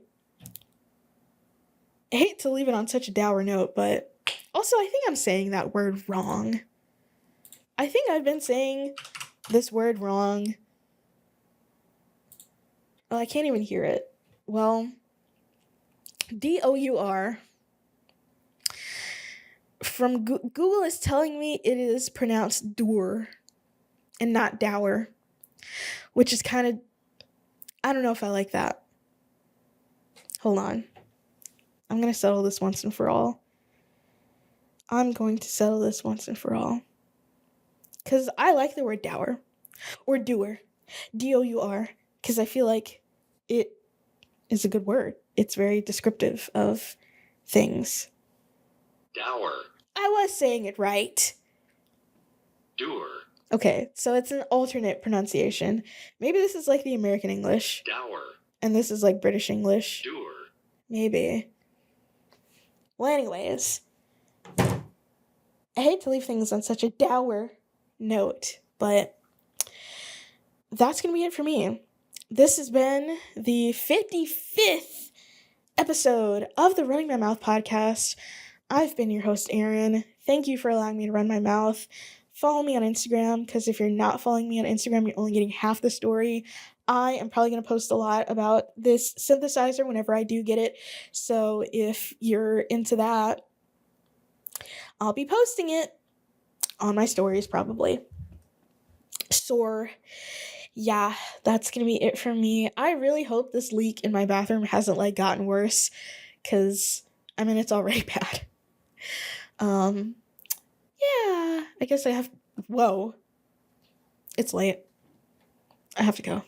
Speaker 1: I hate to leave it on such a dour note, but also I think I'm saying that word wrong. I think I've been saying this word wrong. Oh, I can't even hear it. Well, D-O-U-R. From Google is telling me it is pronounced dour and not dour, which is kind of, I don't know if I like that. Hold on. I'm going to settle this once and for all. Because I like the word dour or doer, D-O-U-R, because I feel like it is a good word. It's very descriptive of things.
Speaker 2: Dour.
Speaker 1: I was saying it right.
Speaker 2: Doer.
Speaker 1: Okay, so it's an alternate pronunciation. Maybe this is like the American English.
Speaker 2: Dour.
Speaker 1: And this is like British English.
Speaker 2: Doer.
Speaker 1: Maybe. Well, anyways, I hate to leave things on such a dour note, but that's going to be it for me. This has been the 55th episode of the Running My Mouth podcast. I've been your host, Aaron. Thank you for allowing me to run my mouth. Follow me on Instagram, because if you're not following me on Instagram, you're only getting half the story. I am probably going to post a lot about this synthesizer whenever I do get it. So if you're into that, I'll be posting it on my stories probably. So, Yeah, that's gonna be it for me. I really hope this leak in my bathroom hasn't like gotten worse, cause I mean it's already bad. Um, yeah, I guess I have. Whoa, it's late. I have to go.